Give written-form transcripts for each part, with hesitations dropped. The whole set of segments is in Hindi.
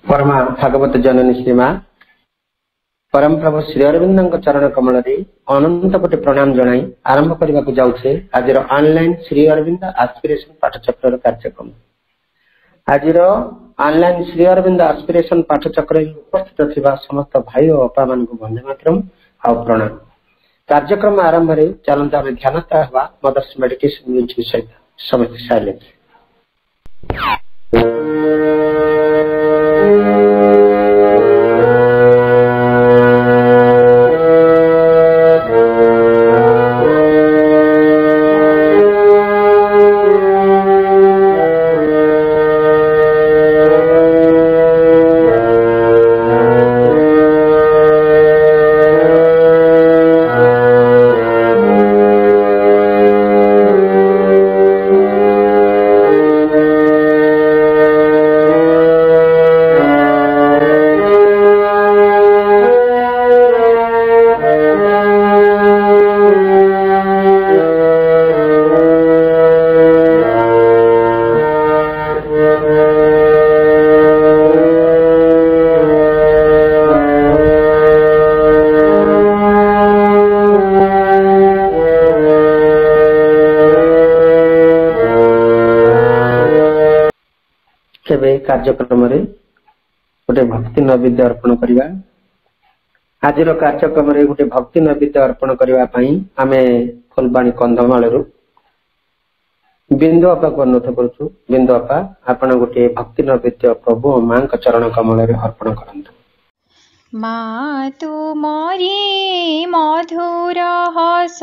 परमा भागवत जननी श्रीमा परम प्रभु श्री अरविंद चरण कमल अनंत कोटि प्रणाम जनाई आरंभ करने को जाऊे आज ऑनलाइन श्री अरविंद एस्पिरेशन पाठचक्र कार्यक्रम। आज ऑनलाइन श्री अरविंद एस्पिरेशन पाठचक्र उपस्थित थिबा समस्त भाई और अपा मान को वंदे मातरम आ प्रणाम। कार्यक्रम आरंभ रे चलंता में ध्यानस्थ हवा मदर्स मेडिटेशन म्यूजिक सहित समस्त साइलेंस। कार्यक्रम रे गोटे भक्ति नैवेद्य अर्पण करवा। आज कार्यक्रम रे गोटे भक्ति नैवेद्य अर्पण करने आमे फुलबाणी कंधमाल बिंदु आपा को अनुरोध करूँ। बिंदु आपा आपण गोटे भक्ति नैवेद्य प्रभु और मां चरण कमल रे अर्पण करंतु। माँ तुमरी मधुर हस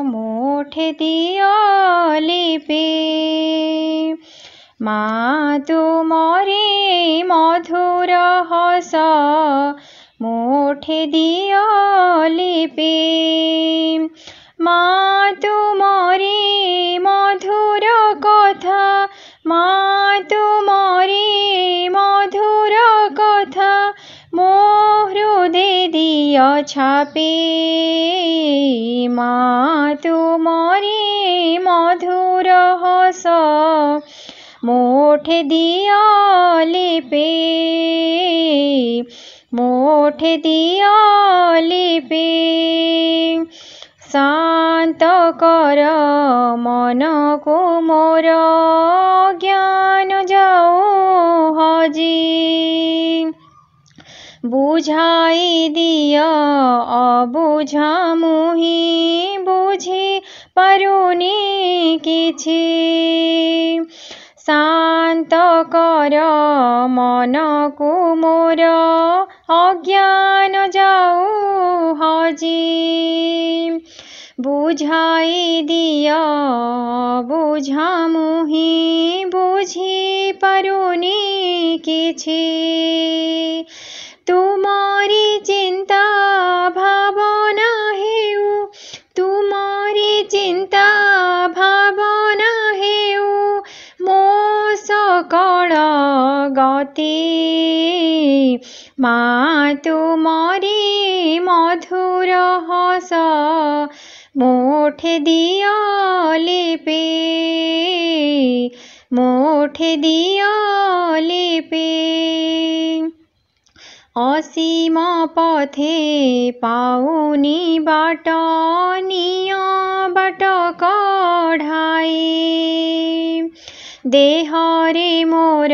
मुठे दियो लिपि। माँ तुमरी मधुर हस मुठे दियो लिपि। माँ तुमरी मधुर कथा। माँ तुमरी मधुर कथा मो हृदय दियो छापी। माँ तुमरी मधुर हस मुठे दियो लिपि। मुठे दियो लिपि। शांत कर मन को मोर ज्ञान जाओ हजी। बुझाई दियो अबुझा मुही बुझी पारुनी किछि। शांत कर मन को मोर अज्ञान जाऊ हजी। बुझाई दियो बुझा मुही बुझी पारुनी किछि। तुमारी चिंता भावना हेउ। तुमारी चिंता भावना हेउ मो सकल गति। माँ तुमरी मधुर हस मुठे दियो लिपि। मुठे दियो लिपि। असीम पथे पाउनी बाट निय बाट कढाई। देहरे मोर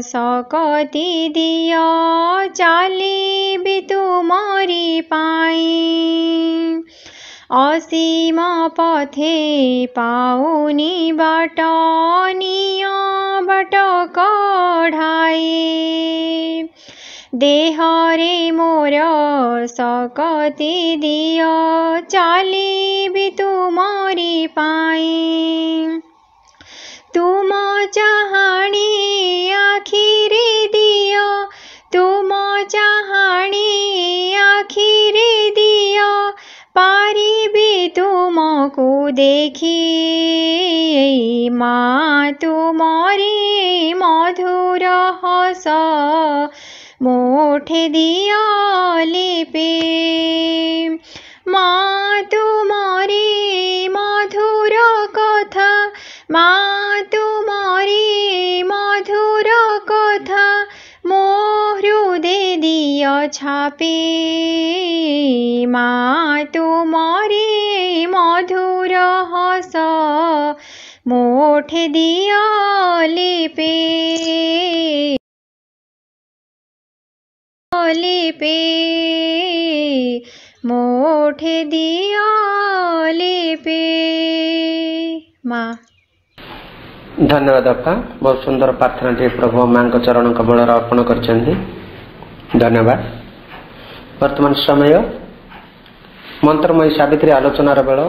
सकति दियो चालिबि तुमरी पाई। असीम पथे पाउनी बाट निय बाट कढाई। देहरे मोर सकति दियो चालिबि तुमरी पाई। तुम चाहाणी आखिरी दियो। तुम चाहाणी आखिरी दियो पारिबि तुमको देखी। माँ तुमरी मधुर हस मुठे दियो लिपि। माँ तुमरी मधुर कथा ମା ତୁମରି ମଧୁର କଥା ମୋ ହୃଦେ ଦିଅ ଛାପି ମା ତୁମରି ମଧୁର ହସ ମୋଠେ ଦିଅ ଲିପି ଲିପି ମୋଠେ ଦିଅ ଲିପି ମା। धन्यवाद अपा बहुत सुंदर प्रार्थना टे प्रभु मां चरण कमल अर्पण कर धन्यवाद। वर्तमान समय मंत्रमयी सावित्री आलोचनार बेल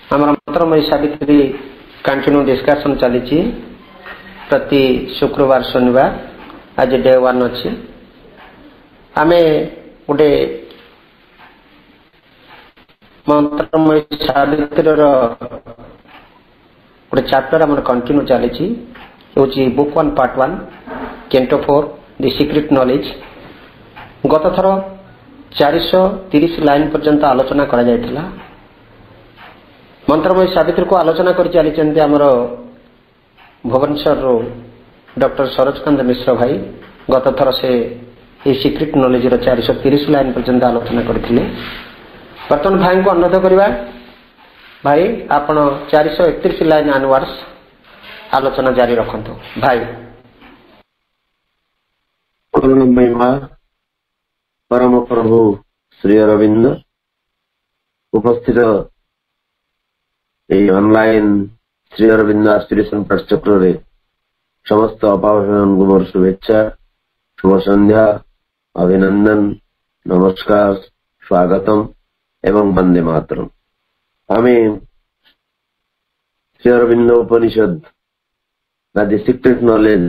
आम मंत्रमयी सावित्री कंटिन्यू डिस्कशन चली प्रति शुक्रवार शनिवार आज डे 1 अच्छी आम गोटे मंत्रमयी सावित्री गोटे चैप्टर आम कंटिन्यू चली book 1 part 1 canto 4 the secret knowledge गत थर 430 लाइन पर्यंत आलोचना करा जायतिला। मंत्रमय सावित्री को आलोचना कर चली आमर भुवनेश्वर डॉक्टर सरोजकांत मिश्र भाई गत थर से ये सीक्रेट नॉलेज 430 लाइन पर्यंत आलोचना करथिले। वर्तमान भाई को अनुरोध करवा भाई आपण 431 लाइन आनवर्ड्स आलोचना जारी रखंतु भाई। महिमा परम प्रभु श्री अरविंद उपस्थित ऑनलाइन श्री अरविंद एस्पिरेशन पाठचक्र रे समस्त अपावशन को मोर शुभेच्छा शुभ संध्या अभिनंदन नमस्कार स्वागतम एवं वंदे मातरम। हमें श्री अरविंद उपनिषद द सीक्रेट नॉलेज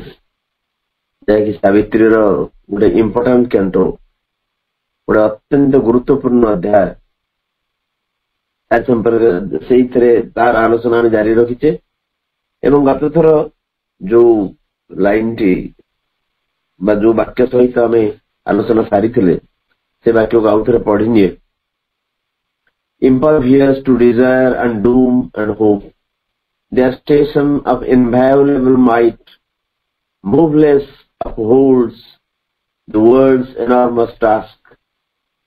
जैकि सावित्री गोटे इम्पोर्टाट कैंटो गोटे अत्यंत गुरुत्वपूर्ण अध्याय संपर्क से तार आलोचना जारी रखीचे एवं गत थर जो लाइन टी जो वाक्य सहित आम आलोचना सारी से वाक्य को आउ थे पढ़ी निए। Impervious to desire and doom and hope, their station of inviolable might, moveless upholds the world's enormous task.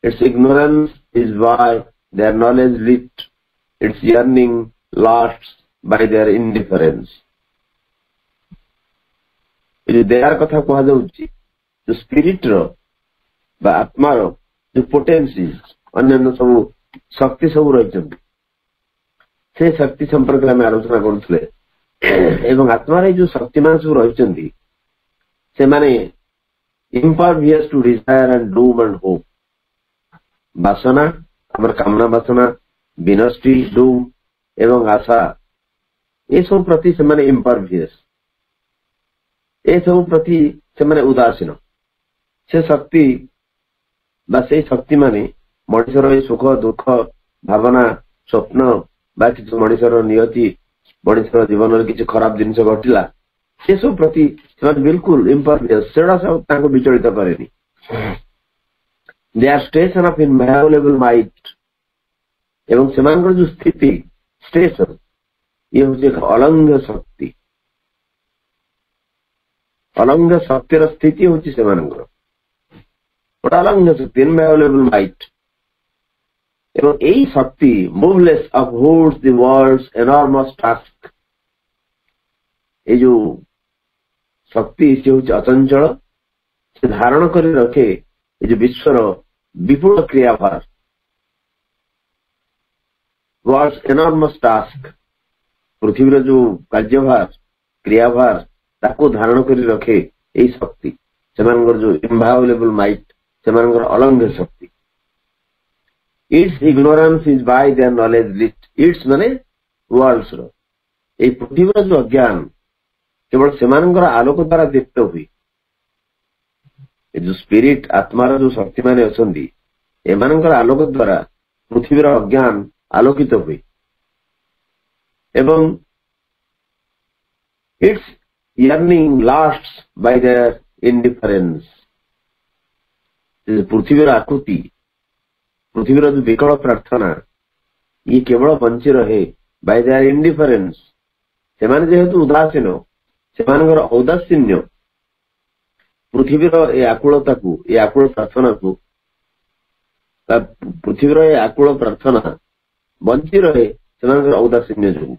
Its ignorance is why their knowledge lit, its yearning lasts by their indifference. ये दयार कथा कहा जाउची जो स्पिरिट रो बा आत्मा रो जो पोटेंसी अन्य सब शक्ति सब रही से शक्ति संपर्क में आलोचना करुले एवं आत्मार जो शक्तिमान सब रही से माने impervious to desire and doom and hope वासना आमर कामना वासना विनष्टि डूम एवं आशा ये सब प्रति से माने इम्परवियस ये सब प्रति से माने उदासीन से शक्ति बा से शक्ति माने मनुष्यर सुख दुख भावना स्वप्न बा कि मनुष्यर नियति मनुष्यर जीवन में किसी खराब जिनस घटला से सब प्रति बिल्कुल इम्परवियस से विचलित करेनी। They are station of inviolable might एवं से जो स्थिति स्टेशन ये हूँ एक अलंघ शक्तिर स्थिति हूँ से गोटे अलंघ शक्ति इनवायोलेबल माइट एवं यही शक्ति moveless upholds the world's enormous task ये जो शक्ति से हूँ अचंचल से धारण कर रखे ये जो विश्वर विपुल क्रियाभार वर्ल्ड्स एनॉर्मस टास्क पृथ्वी जो कार्यभार क्रियाभार ताको धारण कर रखे यही शक्ति से जो इनवायोलेबल माइट से अलंघ शक्ति। Its ignorance is by their knowledge lit. Its माने वर्ल्ड्स रो ये पृथ्वी जो अज्ञान केवल सेमानंकर आलोक द्वारा दीप्त हुई जो स्पिरिट आत्मार जो शक्ति माने अछंदी एमानंकर आलोक द्वारा पृथ्वी अज्ञान आलोकित हुई एवं it's yearning lasts by their indifference। पृथ्वी आकृति पृथ्वी जो विकल प्रार्थना ये केवल बंची रहे बाय देयर इंडिफरेंस ସେମାନେ ଯେହେତୁ ଉଦାସୀନ, ସେମାନଙ୍କର ଔଦାସୀନ୍ୟ ପୃଥିବୀର ଏ ଆକୁଳତାକୁ, ଏ ଆକୁଳ ପ୍ରାର୍ଥନାକୁ, ପୃଥିବୀର ଏ ଆକୁଳ ପ୍ରାର୍ଥନା ବଞ୍ଚି ରହେ ସେମାନଙ୍କର ଔଦାସୀନ୍ୟ ଯୋଗୁଁ।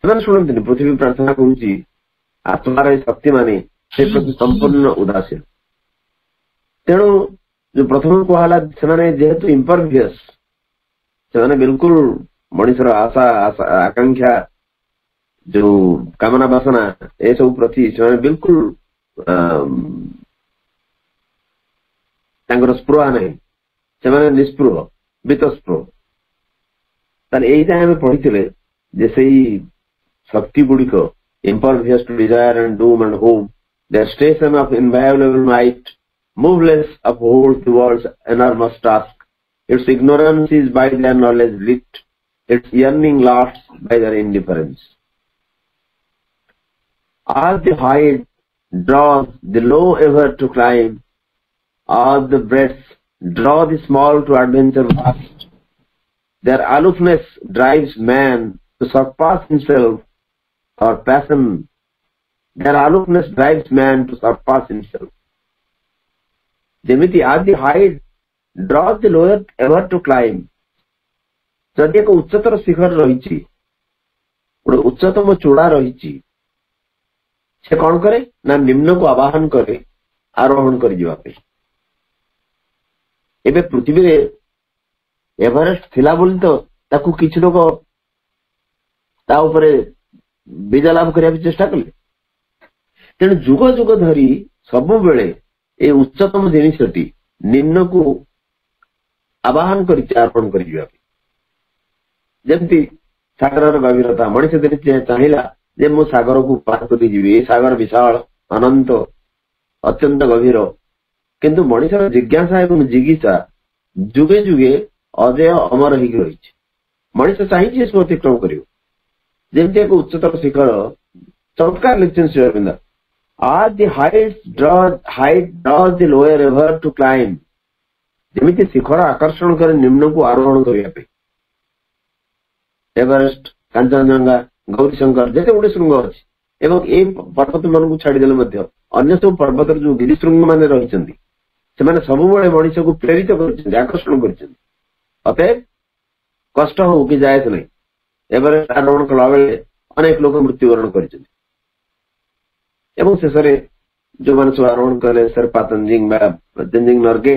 ସେମାନେ ଶୁଣନ୍ତିନି, ପୃଥିବୀ ପ୍ରାର୍ଥନା କରୁଛି, ଆତ୍ମାର ଏ ଶକ୍ତି ମାନେ ସେ ପ୍ରତି ସମ୍ପୂର୍ଣ୍ଣ ଉଦାସୀନ। ତେଣୁ ଯୋଉ ପ୍ରଥମେ କୁହାହେଲା, ସେମାନେ ଯେହେତୁ ଇମ୍ପରଭିୟସ୍, ସେମାନେ ବିଲକୁଲ ମଣିଷର ଆଶା ଆକାଂକ୍ଷା, ଯୋଉ କାମନା ବାସନା ଏସବୁ ପ୍ରତି ସେମାନେ ବିଲକୁଲ ତାଙ୍କର ସ୍ପୃହା ନାହିଁ, ସେମାନେ ନିଷ୍ପୃହ, ବିତସ୍ପୃହ। ତାହେଲେ ଏଇଟା ଆମେ ପଢିଥିଲେ ଯେ ସେଇ ଶକ୍ତି ଗୁଡ଼ିକ impervious to desire and doom and hope, their station of inviolable might, moveless uphold the world's enormous task. Its ignorance is by their knowledge lit, its yearning lasts by their indifference. As the height draws the low ever to climb, as the breadth draw the small to adventure vast, their aloofness drives man to surpass himself or passion. Their aloofness drives man to surpass himself. ଯେମିତି as the height draws the lower ever to climb, ଯଦି ଏକ ଉଚ୍ଚତର ଶିଖର ରହିଛି, ଗୋଟେ ଉଚ୍ଚତମ ଚୂଡ଼ା ରହିଛି, ସେ କଣ କରେ ନା ନିମ୍ନକୁ ଆବାହନ କରେ ଆରୋହଣ କରିଯିବା ପାଇଁ। ଏବେ ପୃଥିବୀରେ ଏଭରେଷ୍ଟ ଥିଲା ବୋଲି ତ ତାକୁ କିଛି ଲୋକ ତା ଉପରେ ବିଜୟ ଲାଭ କରିବାକୁ ଚେଷ୍ଟା କଲେ। ତେଣୁ ଯୁଗ ଯୁଗ ଧରି ସବୁବେଳେ ଏ ଉଚ୍ଚତମ ଜିନିଷଟି ନିମ୍ନକୁ ଆବାହନ କରିଛି ଆରୋହଣ କରିଯିବା ପାଇଁ। ଯେମିତି ସାଗରର ଗଭୀରତା, ମଣିଷ ଯଦି ଚାହିଁଲା ଯେ ମୁଁ ସାଗରକୁ ପାର କରି ଯିବି, ଏ ସାଗର ବିଶାଳ, ଅନନ୍ତ, ଅତ୍ୟନ୍ତ ଗଭୀର, କିନ୍ତୁ ମଣିଷର ଜିଜ୍ଞାସା ଏବଂ ଜିଗିସା ଯୁଗେ ଯୁଗେ ଅଜେୟ ଅମର ହେଇକି ରହିଛି। ମଣିଷ ଚାହିଁଛି ଏସବୁ ଅତିକ୍ରମ କରିବ। ଯେମିତି ଏକ ଉଚ୍ଚତର ଶିଖର, ଚମତ୍କାର ଲେଖିଛନ୍ତି Shri Arvind, as the height draws the lower ever to climb, ଯେମିତି ଶିଖର ଆକର୍ଷଣ କରେ ନିମ୍ନକୁ ଆରୋହଣ କରିବା ପାଇଁ। ଏଭରେଷ୍ଟ, କାଞ୍ଚନଜଙ୍ଗା, ଗୌରୀଶଙ୍କର, ଯେତେ ଗୁଡେ ଶୃଙ୍ଗ ଅଛି, ଏବଂ ଏଇ ପର୍ବତ ମାନଙ୍କୁ ଛାଡିଦେଲେ ମଧ୍ୟ ଅନ୍ୟ ସବୁ ପର୍ବତର ଯୋଉ ଗିରିଶୃଙ୍ଗ ମାନେ ରହିଛନ୍ତି, ସେମାନେ ସବୁବେଳେ ମଣିଷକୁ ପ୍ରେରିତ କରିଛନ୍ତି, ଆକର୍ଷଣ କରିଛନ୍ତି। ଅତଏବ କଷ୍ଟ ହଉ କି ଯାଏସ ନାହିଁ, ଏଭରେଷ୍ଟ ଆରୋହଣ କଲା ବେଳେ ଅନେକ ଲୋକ ମୃତ୍ୟୁବରଣ କରିଛନ୍ତି। ଏବଂ ଶେଷରେ ଯୋଉମାନେ ସବୁ ଆରୋହଣ କଲେ, ଶେର୍ପା ତେଞ୍ଜିଙ୍ଗ ବା ତେଞ୍ଜିଙ୍ଗ ନର୍ଗେ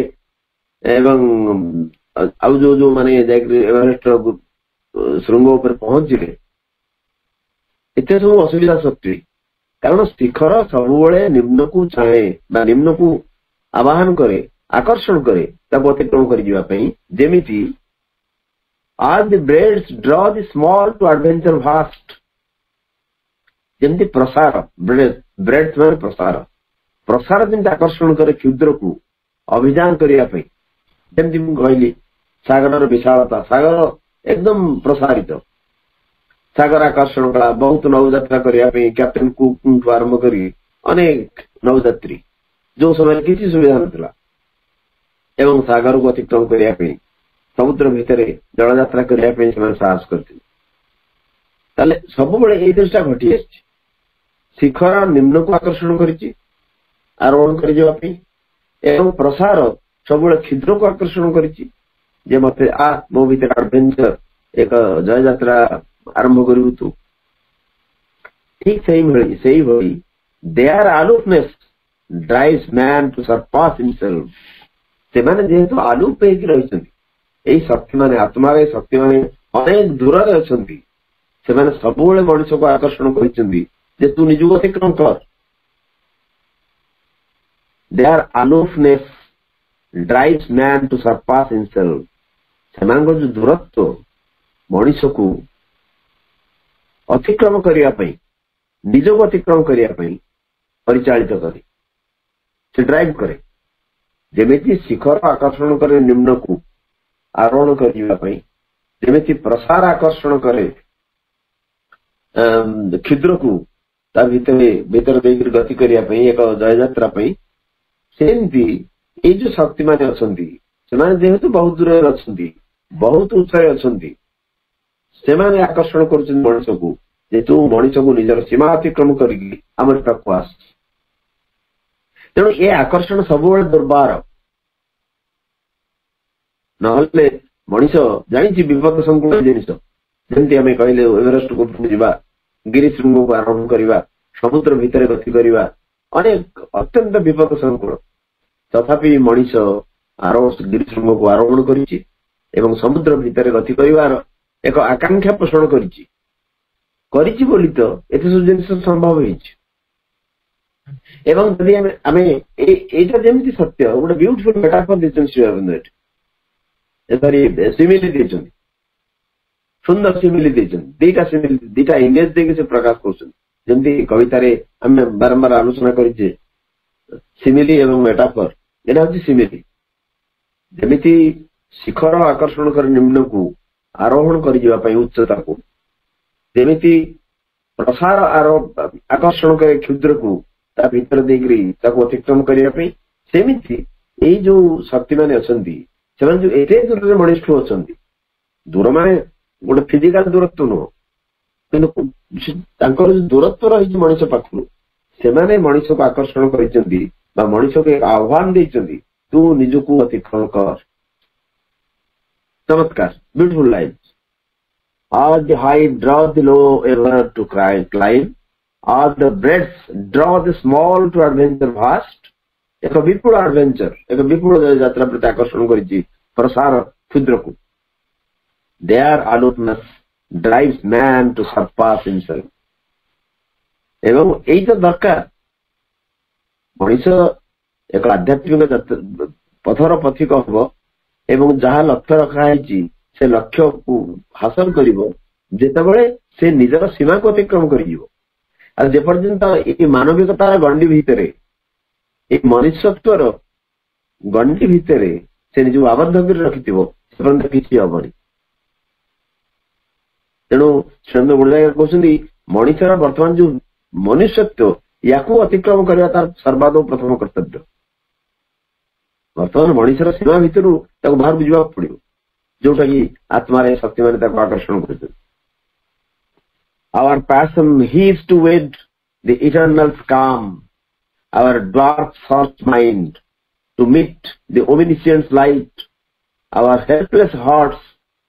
ଏବଂ ଆଉ ଯୋଉମାନେ ଯାଇକି ଏଭରେଷ୍ଟର ଶୃଙ୍ଗ ଉପରେ ପହଞ୍ଚିଲେ, ଏତେ ସବୁ ଅସୁବିଧା ସତ୍ତ୍ୱେ, କାରଣ ଶିଖର ସବୁବେଳେ ନିମ୍ନକୁ ଚାହେଁ ବା ନିମ୍ନକୁ ଆବାହନ କରେ, ଆକର୍ଷଣ କରେ ତାକୁ ଅତିକ୍ରମ କରିଯିବା ପାଇଁ। ଯେମିତି as the breadth draw the small to adventure vast, ଯେମିତି ପ୍ରସାର, ବ୍ରେଡ୍ ମାନେ ପ୍ରସାର, ପ୍ରସାର ଯେମିତି ଆକର୍ଷଣ କରେ କ୍ଷୁଦ୍ରକୁ ଅଭିଯାନ କରିବା ପାଇଁ। ଯେମିତି ମୁଁ କହିଲି ସାଗରର ବିଶାଳତା, ସାଗର ଏକଦମ ପ୍ରସାରିତ, ସାଗର ଆକର୍ଷଣ କଲା ବହୁତ ନୌଯାତ୍ରା କରିବା ପାଇଁ କ୍ୟାପ୍ଟେନ କୁକଠୁ ଆରମ୍ଭ କରି ଅନେକ ନୌଯାତ୍ରୀ, ଯୋଉ ସମୟରେ କିଛି ସୁବିଧା ନଥିଲା, ଏବଂ ସାଗରକୁ ଅତିକ୍ରମ କରିବା ପାଇଁ, ସମୁଦ୍ର ଭିତରେ ଜଳଯାତ୍ରା କରିବା ପାଇଁ ସେମାନେ ସାହସ କରିଥିଲେ। ତାହେଲେ ସବୁବେଳେ ଏଇ ଜିନିଷଟା ଘଟି ଆସିଛି। ଶିଖର ନିମ୍ନକୁ ଆକର୍ଷଣ କରିଛି ଆରୋହଣ କରିଯିବା ପାଇଁ, ଏବଂ ପ୍ରସାର ସବୁବେଳେ କ୍ଷୁଦ୍ରକୁ ଆକର୍ଷଣ କରିଛି ଯେ ମତେ ମୋ ଭିତରେ ଆଡଭେଞ୍ଚର, ଏକ ଜୟଯାତ୍ରା ଆରମ୍ଭ କରିବୁ ତୁ। ଠିକ ସେଇଭଳି their aloofness drives man to surpass himself. ସେମାନେ ଯେହେତୁ ଆଲୁପ ହେଇକି ରହିଛନ୍ତି, ଏଇ ଶକ୍ତି ମାନେ, ଆତ୍ମାର ଏଇ ଶକ୍ତି ମାନେ ଅନେକ ଦୂରରେ ଅଛନ୍ତି, ସେମାନେ ସବୁବେଳେ ମଣିଷକୁ ଆକର୍ଷଣ କରିଛନ୍ତି ଯେ ତୁ ନିଜକୁ ଅତିକ୍ରମ କର। their aloofness drives man to surpass himself. ସେମାନଙ୍କର ଯୋଉ ଦୂରତ୍ୱ ମଣିଷକୁ ଅତିକ୍ରମ କରିବା ପାଇଁ, ନିଜକୁ ଅତିକ୍ରମ କରିବା ପାଇଁ ପରିଚାଳିତ କରେ, ସେ ଡ୍ରାଇଭ କରେ। ଯେମିତି ଶିଖର ଆକର୍ଷଣ କରେ ନିମ୍ନକୁ ଆରୋହଣ କରିବା ପାଇଁ, ଯେମିତି ପ୍ରସାର ଆକର୍ଷଣ କରେ କ୍ଷୁଦ୍ରକୁ ତା ଭିତରେ ଦେଇକି ଗତି କରିବା ପାଇଁ, ଏକ ଜୟଯାତ୍ରା ପାଇଁ, ସେମିତି ଏଇ ଯୋଉ ଶକ୍ତି ମାନେ ଅଛନ୍ତି, ସେମାନେ ଯେହେତୁ ବହୁତ ଦୂରରେ ଅଛନ୍ତି, ବହୁତ ଉଚ୍ଚରେ ଅଛନ୍ତି, ସେମାନେ ଆକର୍ଷଣ କରୁଛନ୍ତି ମଣିଷକୁ जे तू मनीष को निजर सीमा अतिक्रम करके आमर पाखु आस तेणु ये आकर्षण सब दुर्बार नहले मनीष जानी विपद संकुल जिन जमी आम कहले एवरेस्ट को जा गिरीशृंग को आरोहण करवा समुद्र भितर गति करवा अनेक अत्यंत विपद संकुल तथापि मनीष गिरीशृंग को आरोहण करिछि एवं समुद्र भितर गति करिवार एक आकांक्षा पोषण करिछि बोली तो एते सब जिनिस संभव होइछि एवं यदि आमे एटा जेमति सत्य गोटे ब्यूटीफुल मेटाफर देछन श्री अरविंद एथारी सिमिली देछन सुंदर सिमिली देछन दीटा इमेज देके से प्रकाश करछन जेमति कविता रे हम बारंबार आलोचना करिछे सिमिली एवं मेटाफर एटा होछि सिमिली जेमिति शिखर आकर्षण कर निम्न को आरोहण कर उच्चता को जेमिति प्रसार आकर्षण करे क्षुद्र को ता भीतर देकरी ताको अतिक्रम करने सेमिति ए जो शक्ति माने अछंती सेमान जो एते दूर मनीष ठू अछंती दूर माने गोटे फिजिकल दूरत्व नो किंतु तांकर जो दूरत्व रही मनीष पाखु सेमाने मनीष को आकर्षण करिसेंती बा मनीष को एक आह्वान देइसेंती तू निजको अतिक्रम कर चमत्कार beautiful line All the height draw the low ever to climb. All the breadth draw the small to adventure vast. एक विपुल adventure, एक विपुल यात्रा प्रति आकर्षण करिछि प्रसार क्षुद्र को. Their alertness drives man to surpass himself. एवं एई तो दरकार मनीष एक आध्यात्मिक पथर पथिक हबो एवं जहाँ लक्ष्य रखा है से लक्ष्य को हासिल करिवो जेतेबेले से निजर सीमा को अतिक्रम करिवो जे पर्यंत ए मानविकतार गंडी भितरे ए मनुष्यत्वर गंडी भितरे से निज आबद्ध कर रखिथिवो से पर्यंत किछि हबनी तेणु चंद्र गुड़ाई कहते मनुष्यर वर्तमान जो मनुष्यत्व याकू अतिक्रम करवा तार सर्वादौ प्रथम कर्तव्य वर्तमान मनुष्यर सीमा भितर बाहर बुझा पड़ो जोटा कि आत्मा शक्ति मैंने आकर्षण कर Our passion heaves to wed the eternal calm, our dwarf soft mind to meet the omniscient light, our helpless hearts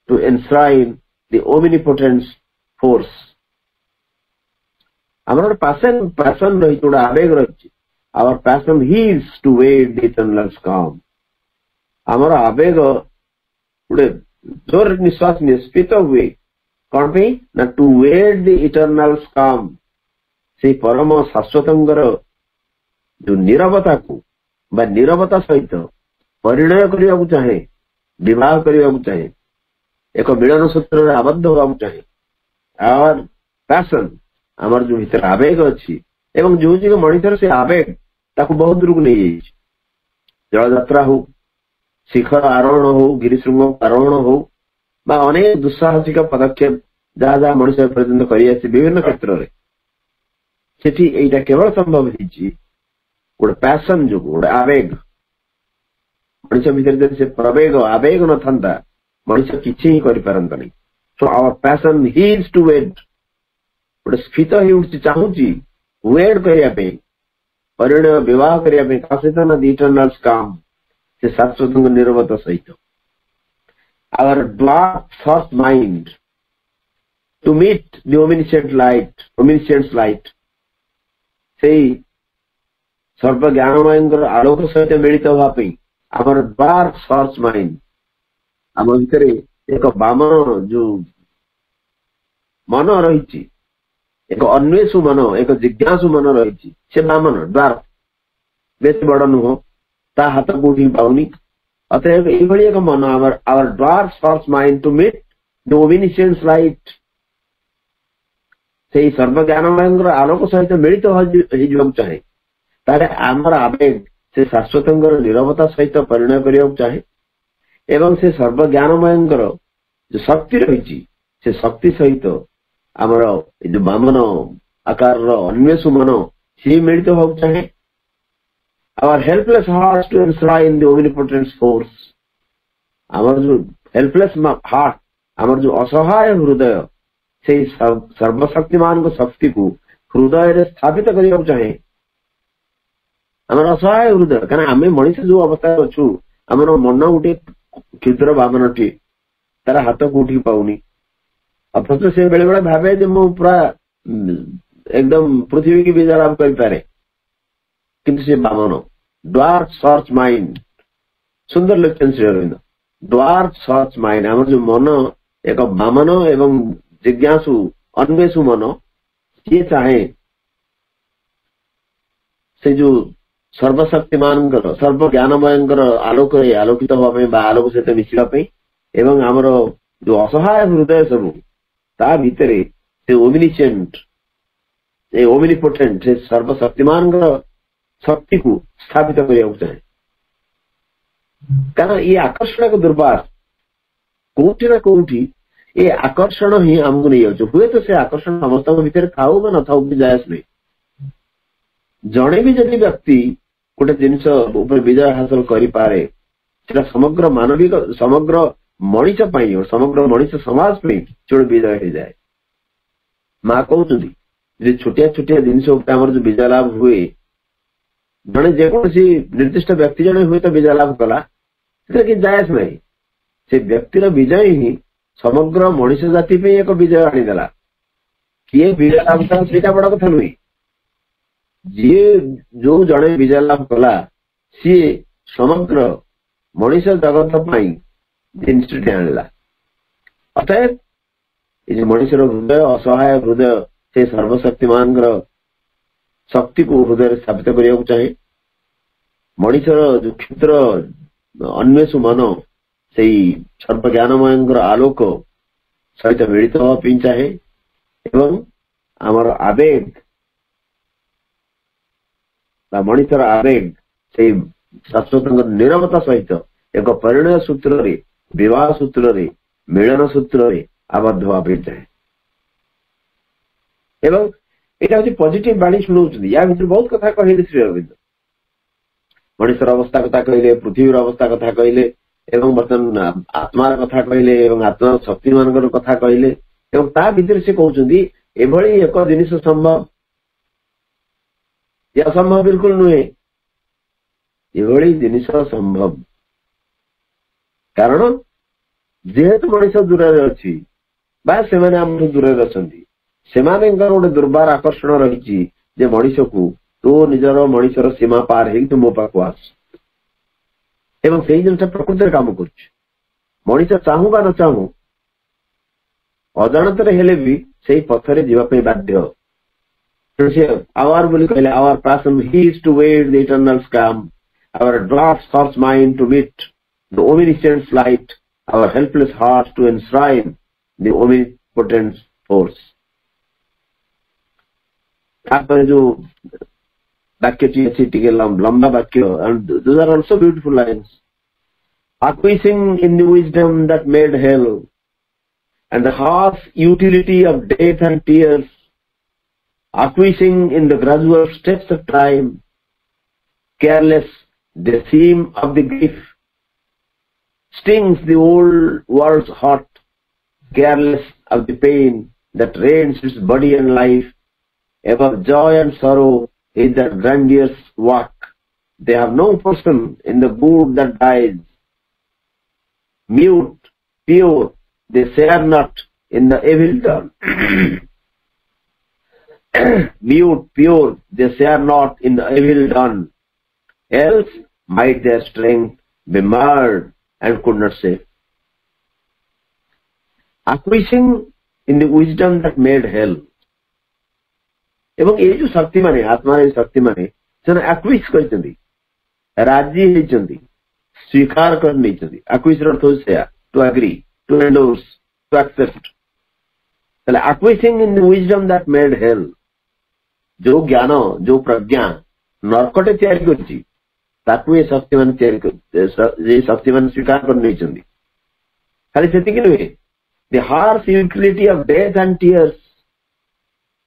to enshrine the omnipotent force. Our passion रही थोड़ा आवेग रही our passion heaves to wed the eternal calm. हमारा आवेग गोटे जोर निश्वास निष्पित हुए कौन पे ना टू वेड द इटर्नल काम से परम शाश्वतंगर जो नीरवता को बा नीरवता सहित परिणय करने को चाहे विवाह करने को चाहे एक मिलन सूत्र में आबद्ध होगा चाहे आवर पैशन आमर जो भीतर आवेग अच्छी एवं जो जी मनिषर से आवेग ताकू बहुत दूर को नहीं जल यात्रा हो शिखर आरोहण हो गिरीशृंग आरोहण हो बा अनेक दुस्साहसिक पदक्षेप जहाँ जहाँ मनुष्य पर्यटन कर विभिन्न क्षेत्र में सेठी केवल संभव होती गोटे पैशन जो गोटे आवेग मनुष्य भीतर से प्रवेग आवेग न था मनुष्य किसी ही कर पारंतनी so our passion his to wed गोटे स्फीत हो चाहूँगी वेड करने परिणय विवाह करने का सहित ना इटर्नल काम से शाश्वत निरवता सहित our dwarf soft mind to meet the omniscient light से सर्व ज्ञानमय आलोक सहित मिलित होगापी आमर dwarf soft mind आम भीतर एक बामन जो मन रही एक अन्वेषु मन एक जिज्ञासु मन रही से बामन dwarf बेस बड़ नुह ता हाथ कोठी पाउनी अतएव एभली एक मन our dwarf soft mind to meet the omniscient light से सर्व ज्ञानमय आलोक सहित मिलित हो चाहे तारे आमर आवेग से शाश्वतंगर नीरवता सहित परिणय करने चाहे एवं से सर्व ज्ञानमय जो शक्ति रही से शक्ति सहित आमर जो बामन आकार अन्वेषु मन सी मिलित हो चाहे our helpless hearts to enshrine the omnipotent force आमर जो helpless heart आमर जो असहाय हृदय से सर्वशक्तिमान शक्ति को हृदय स्थापित करने चाहे आम असहाय हृदय क्या आम मनीष जो अवस्था अच्छु आमर मन गोटे क्षुद्र बामन टी तार हाथ कोठी पाऊनी अथच से बेले बेले भावे जे मु पूरा एकदम पृथ्वी की विजय लाभ करें किंतु से बामन ड्वार्फ सर्च माइंड सुंदर लिखते Shri Aurobindo dwarf search mind आम जो मन एक बामन एवं जिज्ञासु अन्वेषु मन सी चाहे से जो सर्वशक्तिमान सर्व ज्ञानमय आलोक आलोकित हवा आलोक सहित मिसापी एवं आमर जो असहाय हृदय सब ता भितर से ओमिनिसेंट ओमिनिपोटेंट से सर्वशक्तिमान शक्ति को स्थापित करने चाहे कारण ये आकर्षण को दुर्बार कोठी ना कोठी ये आकर्षण ही आमको नहीं जाऊँ हुए तो से आकर्षण समस्त भितर थाऊ बा न थाऊ भी जायस नहीं जड़े भी जदि व्यक्ति गोटे जिनस विजय हासिल करे समग्र मानविक समग्र मनीष और समग्र मनीष समाज जो विजय हो जाए माँ कहते छोटिया छोटिया जिनस जो विजय लाभ हुए जड़े जेकोसी निर्दिष्ट व्यक्ति जड़े हुए तो विजय लाभ कला कि जायस नहीं से व्यक्तिर विजय ही समग्र मनीष जाति पे एक विजय आनीदेला किए विजय लाभ कला बड़ कथा नुहे जी जो जड़े विजय लाभ कला सी समग्र मनीष जगत जिनस आणला अर्थात ये मनीषर हृदय असहाय हृदय से सर्वशक्तिमान शक्ति को हृदय स्थापित करने चाहे मनीषर जो क्षुद्र अन्वेषु मन से सर्वज्ञानमय आलोक सहित मिलित होगा चाहे एवं आमर आवेग मनीषर आवेग से शाश्वत निरवता सहित एक परिणय सूत्र रे विवाह सूत्र रे मिलन सूत्र रे आबद्ध होगा चाहे एवं यहाँ हूँ पॉजिटिव बाणी शुणाऊँ या भर बहुत कथा कहले श्री अरविंद मनीषर अवस्था कथा कहले पृथ्वी अवस्था कथा कहले एवं बर्तमान आत्मार कथा कहले एवं आत्मा शक्ति मान कथा कहले एवं ता भीतर से कहते एभली एक जिनिस संभव या असंभव बिल्कुल नुहे एभली जिनिस संभव कारण जेहेतु मनीष दूर अच्छी से दूर अच्छा से गोटे दुर्बार आकर्षण रही मनीष को तो निजर मनीषर सीमा पार हो मो पाक आस एवं से जिन प्रकृति काम कर मनीष चाहू बा न चाहू अजाणत हेले भी से पथरे जीवाई बाध्य आवर बोली कहले our passion heaves to wed the eternal's स्कैम our dwarf search mind to meet the omniscient's light our helpless heart to enshrine the omnipotent force जो वाक्यटी अच्छी टिके लंबा वाक्य and those are also beautiful lines. Acquiescing in the wisdom that made hell and the harsh utility of death and tears, acquiescing in the gradual steps of time, careless the seam of the grief, stings the old world's heart, careless of the pain that rends its body and life, ever joy and sorrow is that grandiose work. They have no portion in the good that dies. Mute, pure, they share not in the evil done. Mute, pure, they share not in the evil done. Else might their strength be marred and could not save. Acquiescing in the wisdom that made hell. एवं ये जो शक्ति माने आत्मा शक्ति माने से आक्विश कर राजी होती स्वीकार कर नहीं आक्विश अर्थ to agree to endorse to accept acquiescing in the wisdom that made hell जो ज्ञान जो प्रज्ञा नरकटे तैयारी कर शक्ति मान शक्ति मान स्वीकार कर नहीं खाली से नुहे the harsh utility of death and tears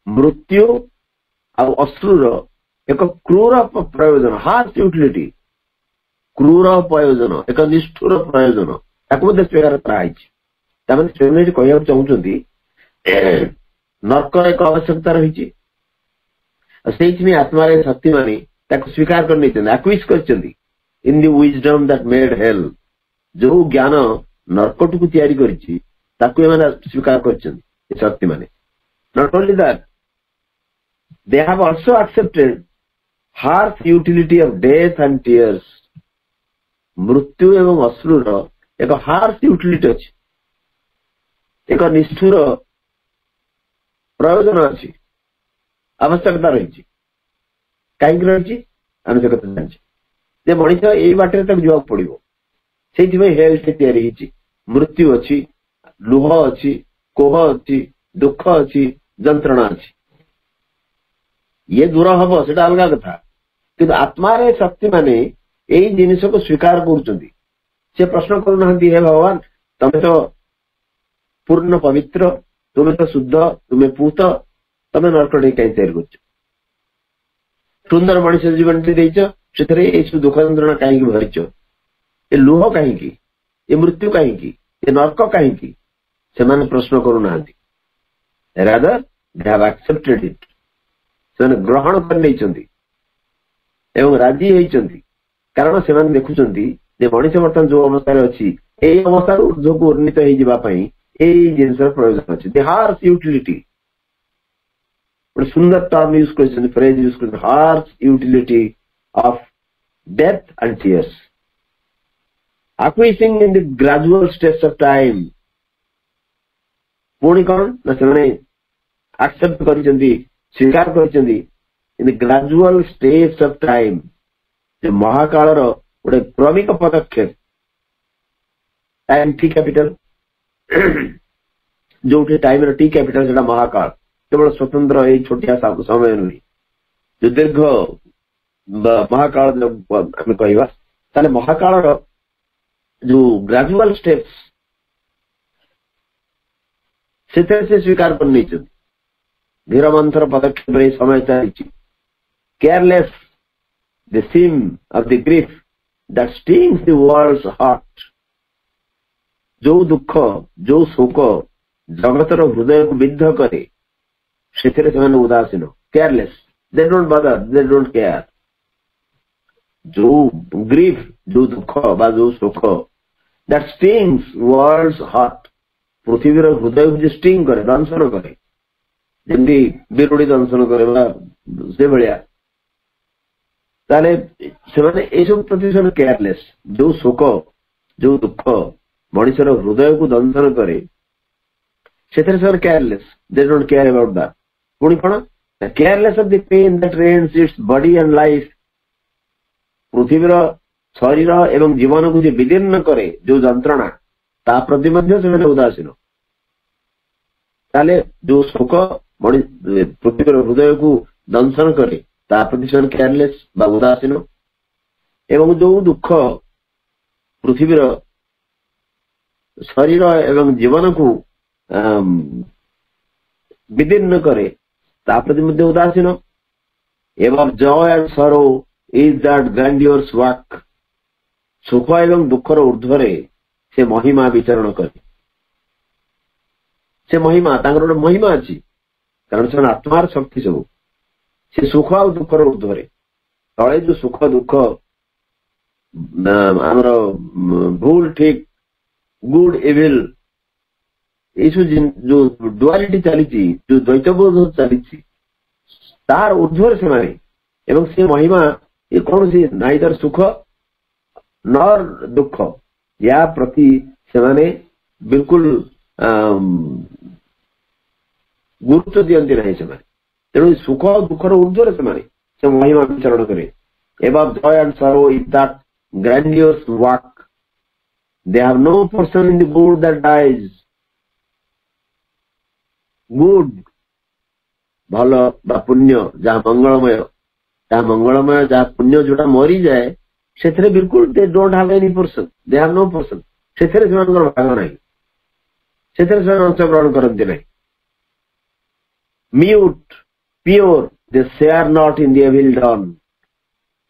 मृत्यु अश्रुर एक क्रूर प्रयोजन हार्श यूटिलिटी क्रूर प्रयोजन एक निष्ठुर प्रयोजन ताको स्वीकार कराई कहना चाहते नर्कर एक आवश्यकता रही से आत्मार शक्ति मानी स्वीकार कर आक्विज कर इन दी विजडम दैट मेड हेल जो ज्ञान नर्कट को तैयारी करिछि ताकू एमाने स्वीकार कर शक्ति माने not only that they have also accepted harsh utility of death and tears मृत्यु एवं अश्रुर एक हार्श यूटिलिटी अछि एक निष्ठुर प्रयोजन अच्छी आवश्यकता रही कहीं रही आम से कथा जानचे मनीष यही बाटे जावाक पड़ो से हेल्थ या मृत्यु अच्छी लुह अच्छी कोह अच्छी दुख अच्छी जंत्रणा अच्छी ये दूर हम से अलग कथा कि आत्मार शक्ति माने यही जिनिस को स्वीकार कर प्रश्न करूना हे भगवान तमें तो पूर्ण पवित्र तुम्हें तो शुद्ध तुम्हें पूत तमें नरकटे कहीं तैयारी कर सुंदर मनुष्य जीवन से दुख जंत्रणा कहीं भरिच ये लुह कहीं ये मृत्यु कहीं ये नर्क कहीं से प्रश्न करूना rather they have accepted it से ग्रहण कर राजी होती कारण से देखुं मनुष्य बर्तमान जो अवस्था अच्छी यही अवस्था ऊर्ध्व को उन्नीत यही जिन प्रयोजन अच्छे दे हार्श यूटिलिटी सुंदर टर्म यूज कर फ्रेज यूज कर harsh utility of death and tears acquiescing in the gradual steps of time पुणी कौन ना से एक्सेप्ट कर स्वीकार कर in the gradual steps of time जो महाकाल गोटे क्रमिक पदक्षेप टाइम टी कैपिटल जो टाइम टी कैपिटल से महाकाल केवल स्वतंत्र ये छोटिया समय नुहे जो दीर्घ महाकाल आम कह महाकाल जो ग्रेजुअल स्टेप्स से स्वीकार कर धीर मंथर पदक्षेप समय चली careless the seam of the grief that stings the world's heart जो दुख जो शोक जगतर हृदय को विद्ध करे से उदासीन केयरलेस दे डोंट बदर दे डोंट केयर जो ग्रीफ जो दुख बा जो शोक दैट स्टिंग्स वर्ल्ड्स हार्ट पृथ्वी हृदय को स्टिंग करे दंशन करे जमी बिरुड़ी दंशन करे से भाया सब प्रति केयरलेस जो शोक जो दुख मनुष्यर हृदय को दंशन करे से careless they don't care about that पुणी कौन careless of the pain that rends its body and life पृथ्वीर शरीर एवं जीवन को जो विदीर्ण करे जो जंत्रणा ता प्रति से उदासीन ताले जो शोक पृथ्वीर हृदय को दंशन करे ता प्रति केयरलेस बा उदासीन एवं जो दुख पृथ्वीर शरीर एवं जीवन को विदीर्ण करे ता प्रति उदासीन एवं joy and sorrow is that ग्रैंडियर्स work सुख एवं दुखर ऊर्ध्व से महिमा विचरण करे से महिमा गोटे महिमा अच्छी कारण से आत्मार शक्ति सब से सुख आ दुखर ऊर्ध्व तले जो सुख दुख आमर भूल ठीक गुड इविल जो डुआलिटी चली जो द्वैतबोध चली तार ऊर्ध्व से महिमा ये कौन सी नाइदर सुख नर दुख या प्रति से बिल्कुल गुरुत्व दियंती नहीं से तेणु सुख और दुखर ऊर्ध्व से महिमा विचरण करे एवं joy and sorrow is that grandiose work they have no person in the good that dies good भल बा पुण्य जहाँ मंगलमय जहाँ पुण्य जोटा मरी जाए से बिल्कुल they don't have any person they have no person से भाग नहीं से अंशग्रहण करती नहीं mute pure they share not in the evil done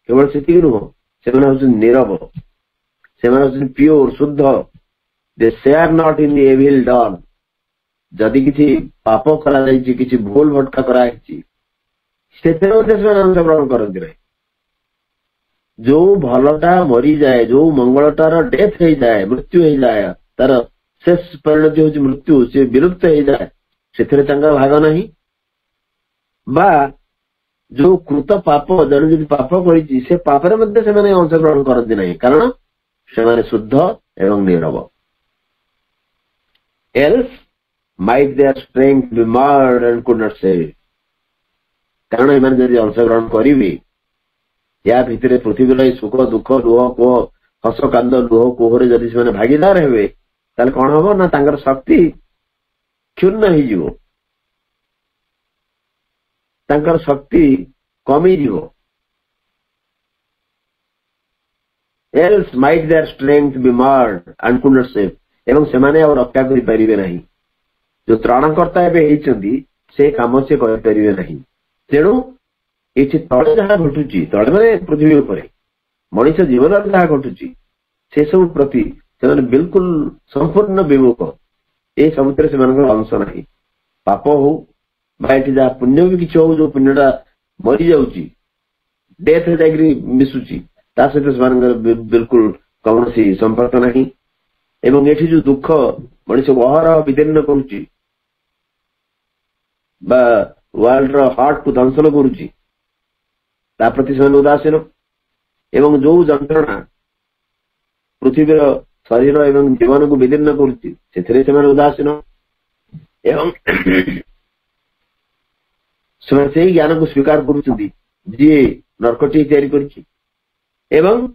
केवल से नुह से नीरव से प्योर शुद्ध they share not in the evil done जदि किसी पाप करा किसी भूल भटका कराई से अंशग्रहण करती नहीं। जो भलटा मरी जाए, जो मंगलटार डेथ हो जाए, मृत्यु हो जाए, तार शेष परिणति हूँ मृत्यु, से विलुप्त हो जाए, से भाग नहीं। बा जो कृत पाप जन जो पाप कर पापर अंशग्रहण करती नहीं, कारण से शुद्ध एवं Nirav. Else might their strength be marred and could not save it। कारण एम जब अंशग्रहण करेंगे या भितर पृथ्वी सुख दुख लुह कुह हस कांद लुह कुहरे जदि से भागीदार हे कौन हम ना तांकर शक्ति क्षुण्ण हो, तांकर शक्ति कमी जीव। Else might their strength be marred and could not save। एवं सेमाने और रक्षा करि परिबे नहीं। जो त्राणकर्ता एबे हेचंदी से काम से करि परिबे नहीं। तेणु एठी तळे जहा घटुची, तळे माने पृथ्वी उपरे मनुष्य जीवन जहा घटुची से सब प्रति सेमाने बिल्कुल संपूर्ण विमुख। ए समुद्र से मानकर अंश नहीं। पाप हो भाई जहा पुण्य भी किछ हो, जो पुण्यटा मरी जाउची डेथ हो जाई मिसुची, ता सहित से बिल्कुल कौनसी संपर्क नहीं। एवं एठी जो दुख मनुष्य को अहरह विदीर्ण करुची बा वर्ल्ड हार्ट को दंशन करुची, ता प्रति से उदासीन। एवं जो जंत्रणा पृथ्वी शरीर एवं जीवन को विदीर्ण करुची से उदासीन। एवं से ज्ञान को स्वीकार करुछंती जी नरकटी तैयारी करिछि। एवं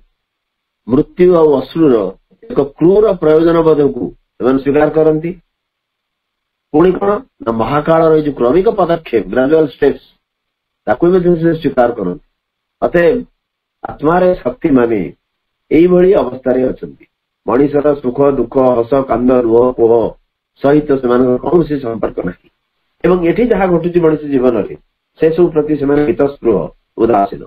मृत्यु और अश्रुर एक क्रूर प्रयोजन बोध को स्वीकार करती। पुणी कौन ना महाकाल जो क्रमिक पदक्षेप ग्रेजुअल स्टेप्स ताकू स्वीकार करती। अतएव आत्मार शक्ति माने यही अवस्था अच्छा मनीषर सुख दुख हस कांद लुह कुह सहित से कौन सी संपर्क नहीं। एवं ये जहाँ घटुची मनुष्य जीवन में से सब प्रति से हितस्पृह उदासीन।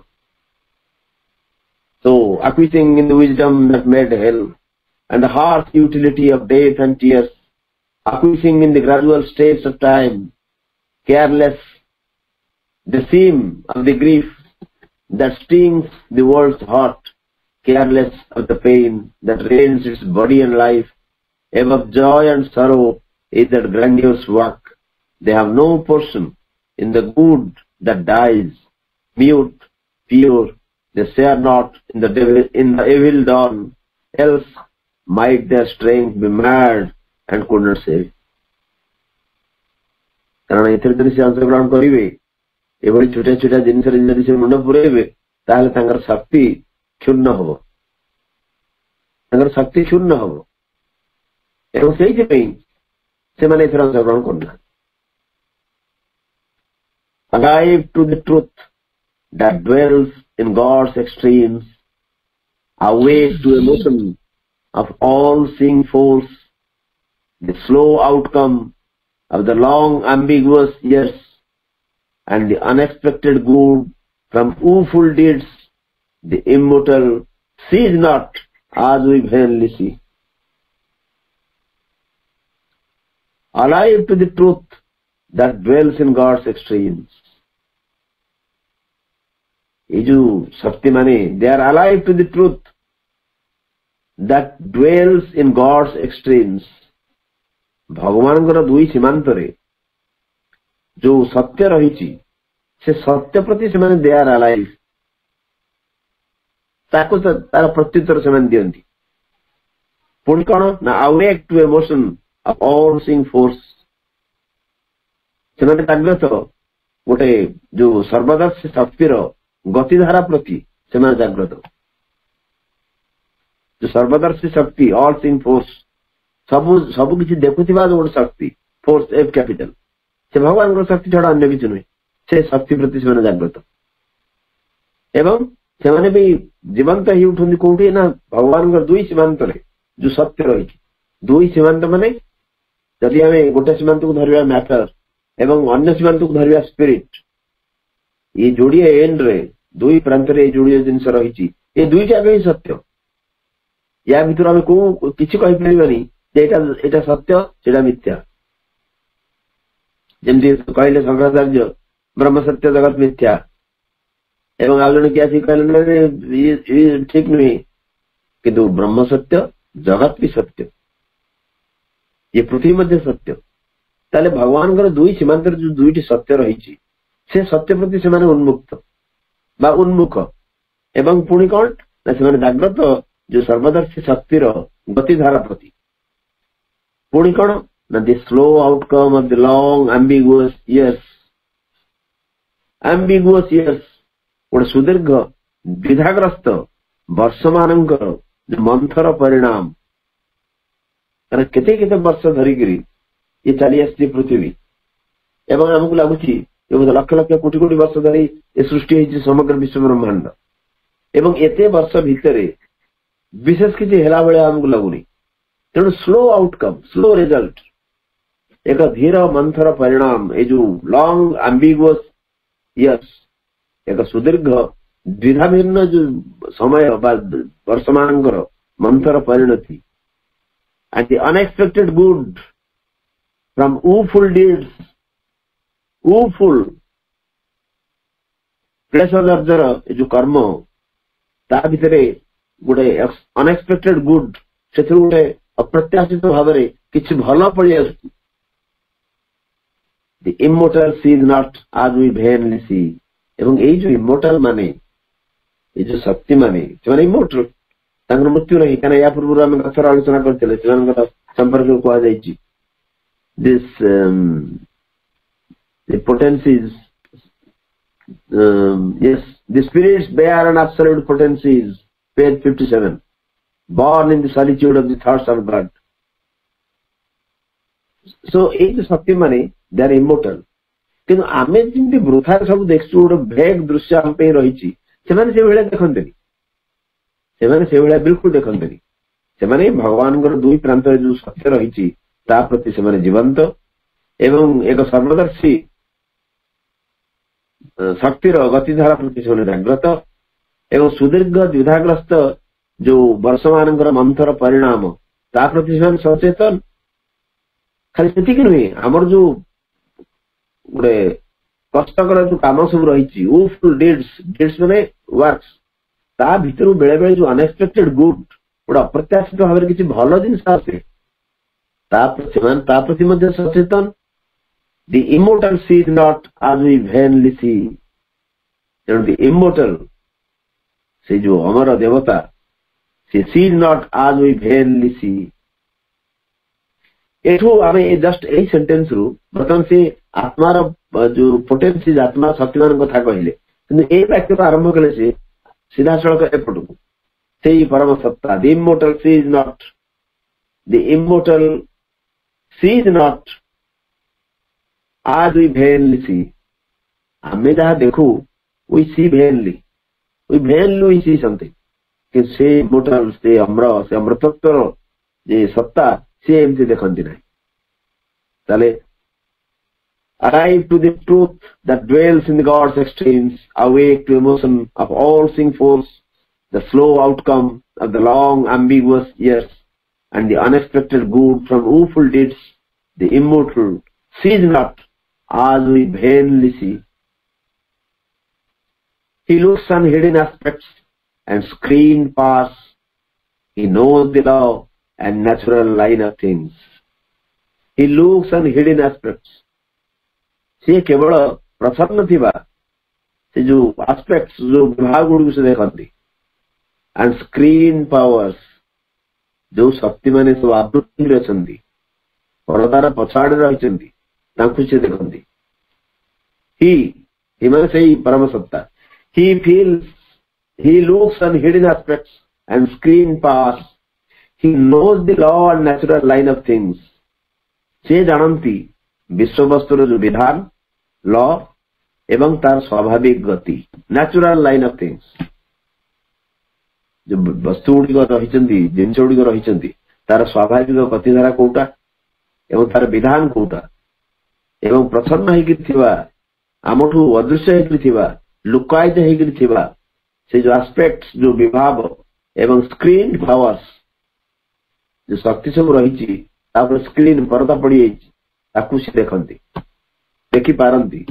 So acquiescing in the wisdom that made hell and the harsh utility of death and tears, acquiescing in the gradual states of time, careless the seam of the grief that stings the world's heart, careless of the pain that rends its body and life, above joy and sorrow is that grandiose work. They have no portion in the good that dies, mute, pure. They share not in the evil dawn, else might their strength be mad and could not save। कारण एथरे से अंशग्रहण करेंगे ये छोटा छोटा जिन से मुंड पुरेबे ताहले तांकर शक्ति क्षुण्ण हो, तांकर शक्ति क्षुण्ण हो। एवं से माने एथरे अंशग्रहण करना। Alive to the truth that dwells in God's extremes, awake to emotion of all-seeing force, the slow outcome of the long ambiguous years, and the unexpected good from woeful deeds, the immortal sees not as we vainly see. Alive to the truth that dwells in God's extremes. ये जो शक्ति माने they are alive to the truth that dwells in God's extremes. भगवान दुई सीमांत रे जो सत्य रही से सत्य प्रति से दे आर अलाइव, तार प्रत्युत्तर से दियंती। पुणी कौन ना awake to emotion of all seeing force. से जागृत गोटे जो सर्वदर्शी शक्तिर गतिधारा प्रति से जागृत, जो सर्वदर्शी शक्ति ऑल सीइंग फोर्स सब किसी देखुवा जो गोटे शक्ति फोर्स एफ कैपिटल से भगवान शक्ति छड़ा अन्य किसी नुहे, से शक्ति प्रति से जागृत। एवं से भी जीवंत ही उठती कौटी ना भगवान दुई सीमांत जो सत्य रही। दुई सीमांत माने जदि आम गोटे सीमांत को धरवा मैटर एवं अन्य सीमांत को धरवा स्पिरिट, ये जोड़िए एंड रे दुई प्रांत रे जोड़िए जिनस रही ये दुईटा ही सत्य। या भीतर आम को किसी कहीपरि एटा सत्य सेटा मिथ्या। जमती कहले शंकराचार्य ब्रह्म सत्य जगत मिथ्या एवं आउ जन किए आसिक कहले ठीक नुहे किंतु ब्रह्म सत्य जगत भी सत्य ये पृथ्वी मध्य सत्य ताले भगवान दुई सीमांतर जो दुईटी सत्य रही से सत्य प्रति से उन्मुक्त बा उन्मुख एवं पुणी कौन ना से जाग्रत जो सर्वदर्शी शक्तिर गतिधारा प्रति पुणी कौन ना the slow outcome of the long ambiguous years गोटे सुदीर्घ द्विधाग्रस्त वर्ष मान मंथर परिणाम कारण केते केते वर्ष धरिकी ये चली आसी पृथ्वी एवं आमको लगुच लक्ष लक्ष कोटी कोटी वर्ष धरी ये सृष्टि होती समग्र विश्व ब्रह्मांड एवं एते वर्ष भितर विशेष किसी हेला भाया आमको लगुनि तेणु स्लो आउटकम स्लो रिजल्ट एक धीर मंथर परिणाम ये जो लॉन्ग एम्बिगुअस इयर्स एक सुदीर्घ द्विधा भिन्न जो समय वर्ष मान मंथर परिणति and the unexpected good from woeful deeds, woeful क्लेशजर्जर जो कर्म ता भितरे गोटे अनएक्सपेक्टेड गुड से गोटे अप्रत्याशित भाव में किसी भल पड़ी आस The immortal sees not as we vainly see एवं ये जो immortal माने ये जो शक्ति माने से immortal मृत्यु नहीं क्या या पूर्व आम कथर आलोचना करते संपर्क कहुई this potencies yes the spirits bear an absolute potencies page 57 born in the solitude of the thoughts of God so ये जो शक्ति माने they are immortal किंतु आमे जिंदे वृथा सब देखु गोटे भेग दृश्य आम रही से देखते से बिल्कुल देखते से भगवान दुई प्रांत जो सत्य रही प्रति से जीवंत एवं एक सर्वदर्शी शक्तिर गतिधारा प्रति से जाग्रत एवं सुदीर्घ द्विधाग्रस्त जो वर्ष मान मंथर परिणाम ता प्रति से सचेतन खाली से नुहे आमर जो गोटे कष्टकर जो कम सब रही डिड्स माने वर्क्स ता भीतर बेले बेले जो अनएक्सपेक्टेड गुड गोटे अप्रत्याशित भाव में किसी भल जिन आसे प्रति सचेतन The immortal sees not as we vainly see. तेणु the immortal से जो अमर देवता से sees not as we vainly see. एठू आमे जस्ट ए सेंटेंस रु बर्तमान से आत्मार जो पोटेंसीज आत्मा शक्तिमान कथा कहले किंतु ए वाक्य आरंभ कले से सीधा सड़क एपटू से परम सत्ता the immortal sees not the immortal sees not as we vainly see. हमें जहाँ देखो we see vainly we see something कि से immortal से अमृतत्व जे सत्ता से एमती देखती नहीं ताले arrive to the truth that dwells in the God's extremes, awake to emotion of all seeing force, the slow outcome of the long ambiguous years, and the unexpected good from woeful deeds, the immortal sees not as we vainly see. He looks on hidden aspects and screen past. He knows the law and natural line of things. He looks on hidden aspects. से केवल प्रसन्न थिबा से जो एस्पेक्ट्स जो विभाग गुड़ से देखती एंड स्क्रीन पावर्स जो शक्ति माने सब आवृत्ति अच्छी परदार पछाड़ रही से देखती ही माने से परम सत्ता he looks on hidden aspects and screen past. He knows the law and natural line of things. से जानती विश्व वस्तुर जो विधान लॉ एवं तार स्वाभाविक गति नेचुरल लाइन ऑफ थिंग्स जो वस्तु गुड़िक रही जिन गुड़िक रही तार स्वाभाविक गतिधारा कोटा एवं तार विधान कोटा एवं प्रसन्न होकर आमठू अदृश्य होकर लुकायित होकर से जो एस्पेक्ट्स जो विभाव एवं स्क्रीन पावर्स जो शक्ति सब रही स्क्रीन परदा पड़ से देखती देखि पारंती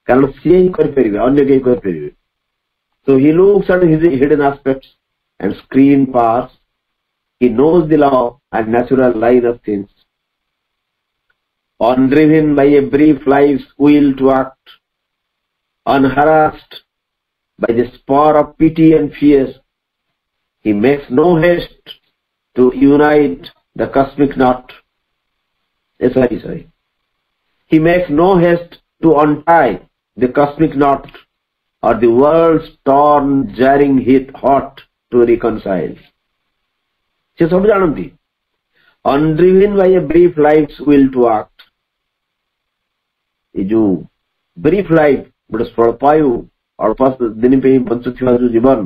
कारण सी ही करें अन्य कहीं करें so he looks at his hidden aspects and screen parts. He knows the law and natural line of things. Undriven by a brief life's will to act, unharassed by the spur of pity and fear, he makes no haste to unite the cosmic knot. Sorry. He makes no haste to untie the cosmic knot or the world's torn, jarring heart to reconcile. से सब जानती undriven by a brief life will to act ये जो ब्रीफ लाइफ गोटे स्वल्पायु अल्प दिन पे बंचुवा जो जीवन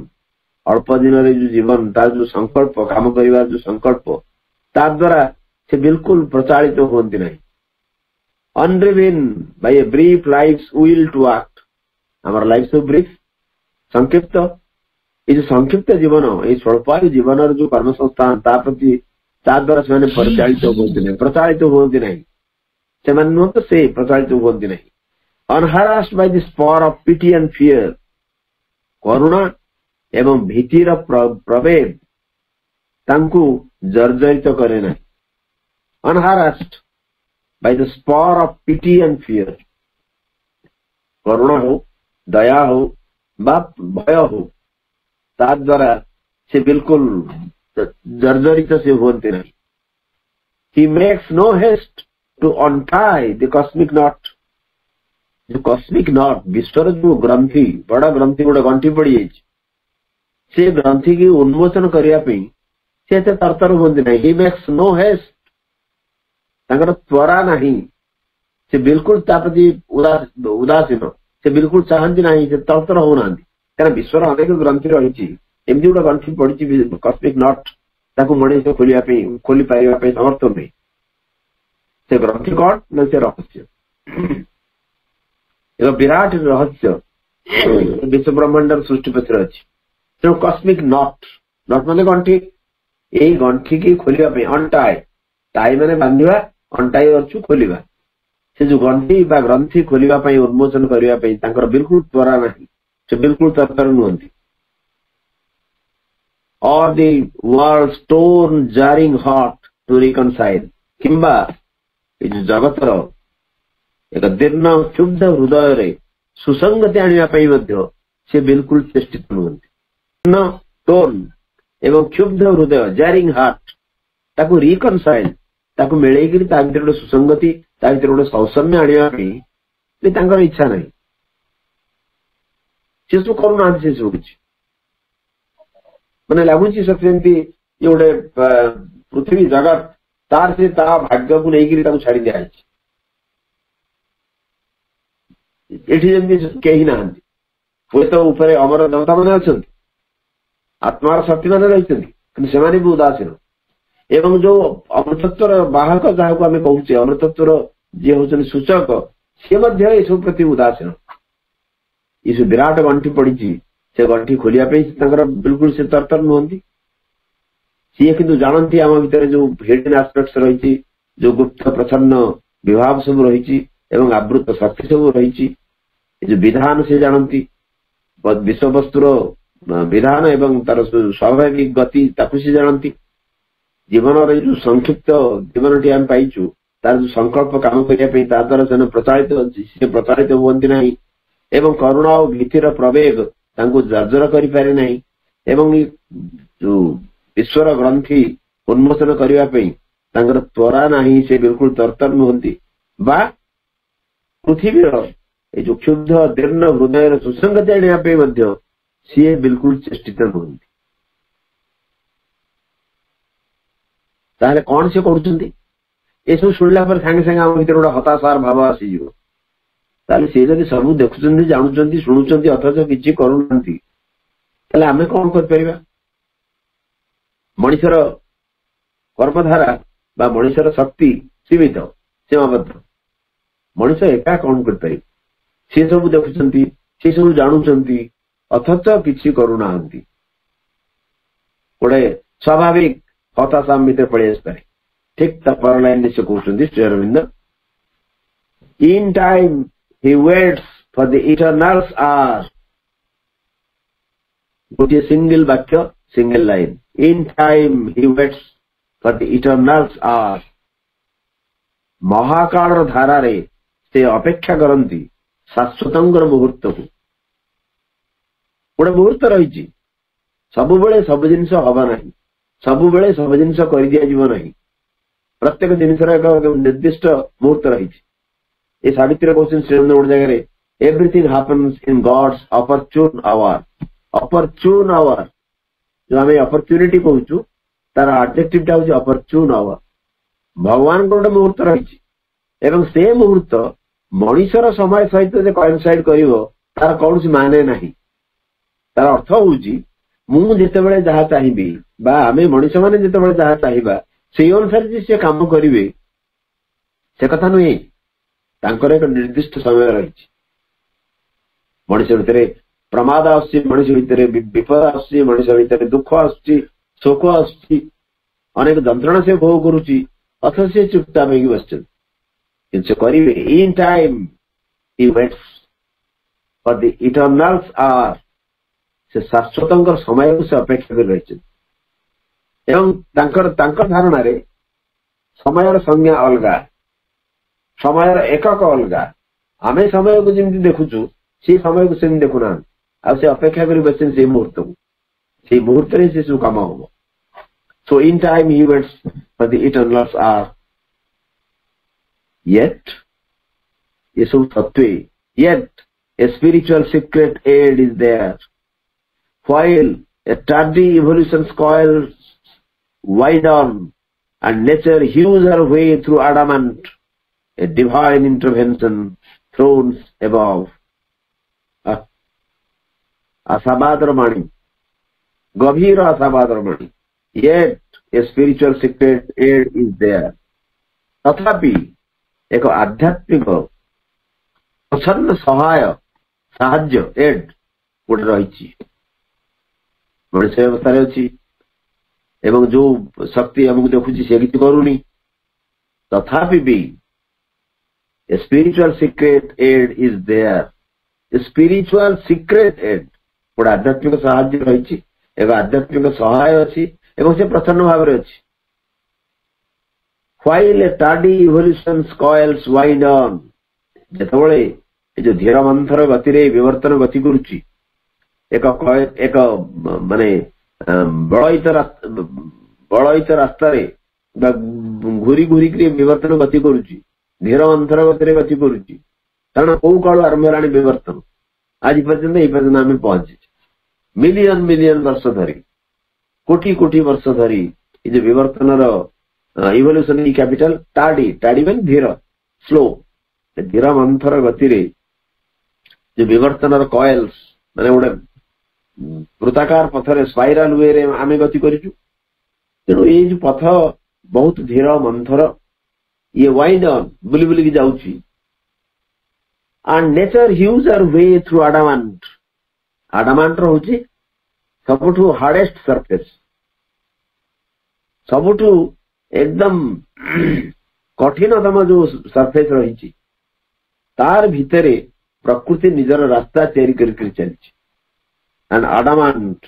अल्प दिन जो जीवन तार जो संकल्प काम कर जो संकल्प ता द्वारा से बिल्कुल प्रचारित होती नहीं undriven by a brief life will to act हमारा लाइफ सब ब्रीफ संक्षिप्त ये जो संक्षिप्त जीवन ये स्वल्पायु जीवन जो कर्म संस्थान प्रति द्वारा से प्रचारित होती नहीं से नुह तो से प्रचारित होती नहीं unharassed by the spur of pity and fear करुणा एवं भीतिर प्रवेद तांकु जर्जरित करे नहीं unharassed by the spur of pity and fear करुणा हो दया हो बा भय हो ता द्वारा से बिल्कुल जर्जरित से होते नहीं he makes no haste to untie the cosmic knot जो कॉस्मिक नॉट विश्वर जो ग्रंथि बड़ा ग्रंथि गोटे गंठी पड़ जाए से ग्रंथि की उन्मोचन करने से तरतर होती नहीं ही मेक्स नो हेस्ट तांकर त्वरा नहीं से बिल्कुल प्रति उदासीन से बिल्कुल चाहती नहीं से तरतर होना क्या विश्वर अनेक ग्रंथि रही एमती गोटे गंठी पड़ी कॉस्मिक नॉट ताकू मनीष खोली पारे समर्थ नहीं से ग्रंथि कौन ना से रहस्य एक विराट रहस्य विश्व ब्रह्मांड सृष्टि पक्षर अच्छी तेणु कॉस्मिक नॉट मतलब गंठी यही गंठी की खोलिया अंटाए टाई मैंने बांधा अंटाई अच्छु खोलिया से जो गंठी ग्रंथि खोलिया उन्मोचन करने बिल्कुल त्वरा नहीं से बिल्कुल तरतर नुहति और the worlds torn jarring heart to reconcile किंबा ये जगतर एक दीर्ण क्षुब्ध हृदय रे सुसंगति आने से बिल्कुल चेष्टित नुहति टोर्न एवं क्षुब्ध हृदय जारिंग हार्ट ताकू रिकनसाइल ताकू मिलेकरी ता भीतर गोटे सुसंगति ता भीतर गोटे सौसम्य आने इच्छा नहीं से सब करूना से सब किसी मैंने लगुच सत्यमती ये गोटे पृथ्वी जगत तार से ता भाग्य को लेकर छाड़ी दिया कहीं ना हुए तो ऊपर अमर देवता मैंने अच्छा आत्मार शक्ति मैंने रही से भी उदासीन एवं जो अमृतत्वर बाहक जहाँ को आम कहूचे अमृतत्वर जी हूँ सूचक सी सब प्रति उदासीन ये जो विराट गंठी पड़ी से गंठी खोलिया बिल्कुल से तरतर नुहति सी किंतु जानती आम भीतर जो हिडन एस्पेक्ट्स रही जो गुप्त प्रच्छन्न विभाव सब रही आवृत शक्ति सब रही जो विधान से जानती विश्व वस्तुर विधान एवं तार स्वाभाविक गति ताकू से जानती जीवन जो संक्षिप्त जीवन टी आम पाइचु तार जो संकल्प काम करने द्वारा से प्रचारित हुए ना एवं करुणा और भीतर प्रवेग तांको जर्जर करि पारे नहीं एवं जो ईश्वर ग्रंथि उन्मोचन करने त्वरा नहीं से बिल्कुल तरतर नुहति बा पृथ्वी जो क्षुब्ध दीर्ण हृदय सुसंगति आने सी बिल्कुल चेष्टित नुहति ताहले कौन से करुछंती ए सब शुणला पर संगे संगे आम भीतर गोटे हताशार भाव आसीज ताले से जब सब देखुं जानुं शुणुं अथच किसी करूना आम कौन कर मनीषर कर्मधारा बा मनीषर शक्ति सीमित सीमाबद्ध मनीष एका कौन कर सी सब देखुं सी सब जानुं अथच किसी करूना गोटे स्वाभाविक हताशा भीतर पड़े आसपे ठीक पर लाइन से कहते Shri Aurobindo In time he waits for the eternal's hour. गोटे सिंगल वाक्य single line. In time he waits for the eternal's hour. महाकाल धारा से अपेक्षा करती शाश्वतर मुहूर्त को. गोटे मुहूर्त रही सब सब जिन हम ना सब सब जिन कर दि जाव प्रत्येक जिनसर एक निर्दिष्ट मुहूर्त रही. ये सावित्री कहते श्रीमंद गोटे जगह everything happens in God's opportune hour. Opportune hour जो आम ऑपर्चुनिटी कहूँ तार एडजेक्टिव हूँ ऑपर्चून आवर. भगवान गोटे मुहूर्त रही से मुहूर्त मनुष्यर समय सहित कोइंसाइड कर कौन सी माने ना. तार अर्थ हूँ मुझे जहाँ चाहिए आम मनुष्य मैंने जिते जहाँ चाहिए से अनुसार सी कम करेंगे से कथा नुहे. एक निर्दिष्ट समय रही. मनुष्य भितर प्रमाद आसुची, मनुष्य भितर विपद आसुची, मनुष्य भितर दुख आसुची, शोक आसुची, अनेक जंत्रणा से भोग करुची. अथच से चुपचाप हो बस करेंगे. In time he waits for the eternal's hour. से शाश्वत समय को से अपेक्षा कर रही. धारणा रे समय संज्ञा अलग, समय एकक अलग. आम समय को जमी देखुचु से समय को सेम देखुना से अपेक्षा कर बस से मुहूर्त को से मुहूर्त से सब कम हम. So in time he waits for the eternal's hour. Yet ये सब तत्व yet a spiritual secret aid is there. While a tardy evolution's coils wind on and nature hews her way through adamant, a divine intervention thrones above. आशावादर वाणी, गभीर आशावादर वाणी. Yet a spiritual secret aid is there. तथापि एक आध्यात्मिक प्रसन्न सहाय साहाय्य एड गोटे रही मनुष्य अवस्था अच्छी एवं जो शक्ति आमको देखुची से किसी करूनी. तथापि भी spiritual secret aid is there. Spiritual secret aid गोटे आध्यात्मिक साहाय्य रही. एक आध्यात्मिक सहाय अच्छी एवं से प्रसन्न भाव में अच्छी. While a tardy evolution's coils wind on, जेतबळे जो धीर मंथर गति रे विवर्तन गति करुची एक माने बड़ईत रास्ता घूरी घूरी विवर्तन गति करुची. धीर मंथर गति गति करुची. कारण कौ काल आरंभ है विवर्तन आज पर्यटन आम पहुंची. मिलियन मिलियन वर्ष धरी कोटी कोटी वर्ष धरी ये विवर्तन इवोल्यूशन की कैपिटल टाडी. टाडी मान धीर स्लो. धीर मंथर गति जो विवर्तन कॉइल्स माने गोटे वृत्ताकार पथरे स्पाइराल वे रे आम गति करूँ. तेणु ये जो पथ बहुत धीर मंथर ये वाइंड ऑन बुली बुलिकी जाऊँगी. And nature hews her way through adamant. Adamant रोचे सबुठू हार्डेस्ट सरफेस, सबुठू एकदम कठिनतम जो सरफेस रही तार भितरे प्रकृति निजर रास्ता तैयारी कर चली. And adamant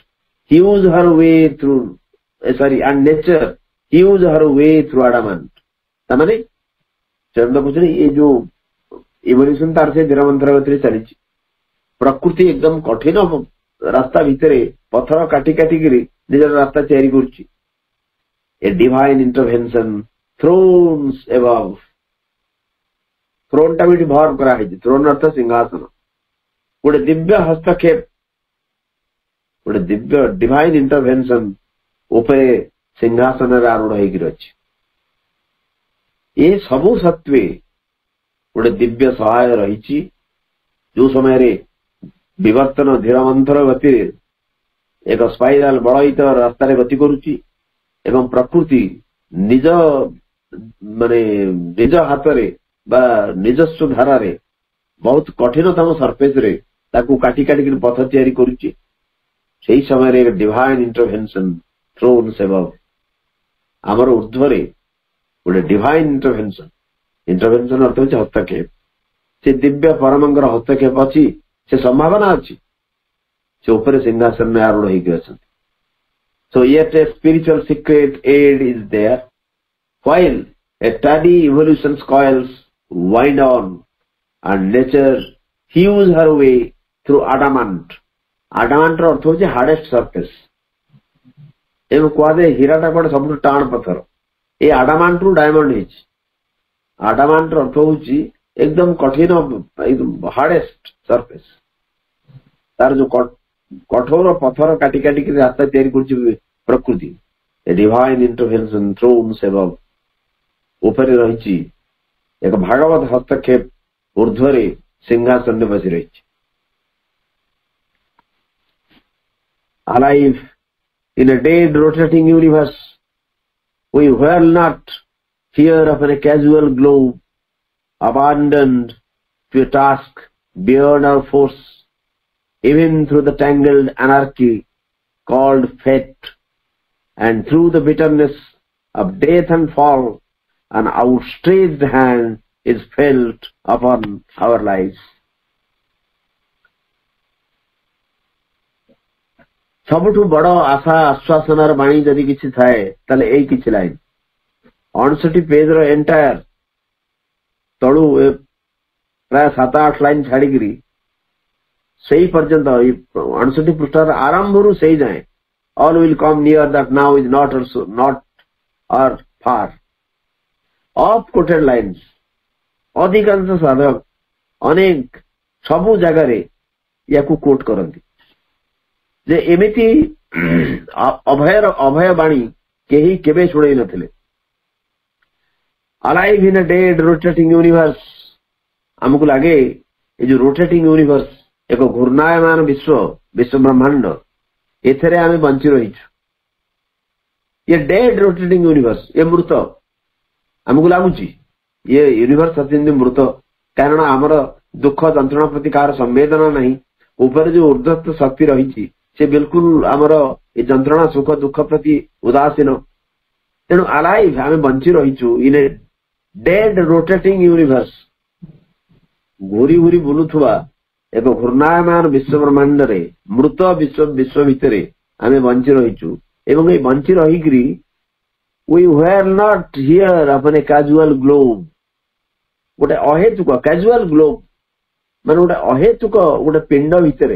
hews her way through and nature hews her way through adamant. तमाने चंद्र कुछ नहीं. ये जो इवोल्यूशन तार से धीर मंथर गति चली प्रकृति एकदम कठिन रास्ता भितरे पथर काटी काटी गिरी निजर रास्ता तैयारी करुची. A divine intervention thrones above. Throne टा भी भर करा है. थ्रोन अर्थ सिंहासन. गोटे दिव्य हस्तक्षेप गोटे दिव्य डिवाइन इंटरवेंशन उपरे सिंहासन आरूढ़ हो. ये सबू सत्वे गोटे दिव्य सहाय रही. जो समय विवर्तन धीर मंथर गति एक स्पाइराल बड़ईत रास्तार गति करुची एवं प्रकृति निज माने निज हाथ रे बा निजस्व धारा रे बहुत कठिनतम सरफेस रे ताकू काटी काटी पथ तैयारी करुची. से समय डिवाइन इंटरवेंशन थ्रोन्स एबव. आमर ऊर्ध्वरे गोटे डिवाइन इंटरवेंशन. इंटरवेंशन अर्थ होचे हस्तक्षेप. से दिव्य परमंगर हस्तक्षेप अच्छी से संभावना अच्छी से ऊपर सिंहासन में आरूढ़ होगी अच्छा. So yet a spiritual secret aid is there, while a steady evolution's coils wind on, and nature hews her way through adamant. Adamant अर्थ होचे hardest surface. एवं कुआदे हीराटा कोडे सबुठु टाण पत्थर. ए adamant रु डायमंड हिच. Adamant अर्थ होची एकदम कठिन एकदम hardest surface. तार जो कठोर पत्थर काटी काटी के रास्ता तैयारी करछि प्रकृति. ए डिवाइन इंटरवेंशन थ्रोन्स एबव ऊपर रहिछि एक भागवत हस्तक्षेप ऊर्ध्वरे सिंहासन में बसी रही. Alive in a dead rotating universe, we whirl not fear of a casual globe, abandoned to a task beyond our force, even through the tangled anarchy called fate, and through the bitterness of death and fall, an outstretched hand is felt upon our lives. सबुठु बड़ आशा आश्वासनार बाणी जदि किछि थाए ताले एई किछि लाइन 59 पेज रो एंटायर तळु प्राय 7-8 लाइन छाड़ीगिरी सेई पर्यंत 59 पृष्ठार आरंभरु सेई जाए all will come near that now is not or far. Off quoted lines अधिकांश साधक अनेक सबु जगह याकू कोट करती जे एमिति अभय बाणी केही केबे शुणै नथिले. Alive in a dead rotating universe हमको लागे ये जो रोटेटिंग यूनिवर्स एक घूर्णायमान विश्व ब्रह्मांड एथरे आमे बंची रही. ये डेड रोटेटिंग यूनिवर्स ये मृत हमको लगुच ये यूनिवर्स अत्यंत मृत कारण आमर दुख जंत्रणा प्रति कार संवेदना नहीं. ऊपर जो ऊर्ध्वस्त शक्ति रही से बिल्कुल आमर ये जंत्रणा सुख दुख प्रति उदासीन. तेणु अलाइव आम बंची रहीचु in a dead rotating universe घूरी घूरी बुलुथुआ एक घूर्णायमान विश्व ब्रह्मांड रे मृत विश्व भितर आम बंची रहीचु एवं ये bunchy रहीकरी we were not here upon a casual globe. गोटे अहेतुक कैजुअल ग्लोब मान गोटे अहेतुक गोटे पिंड भितर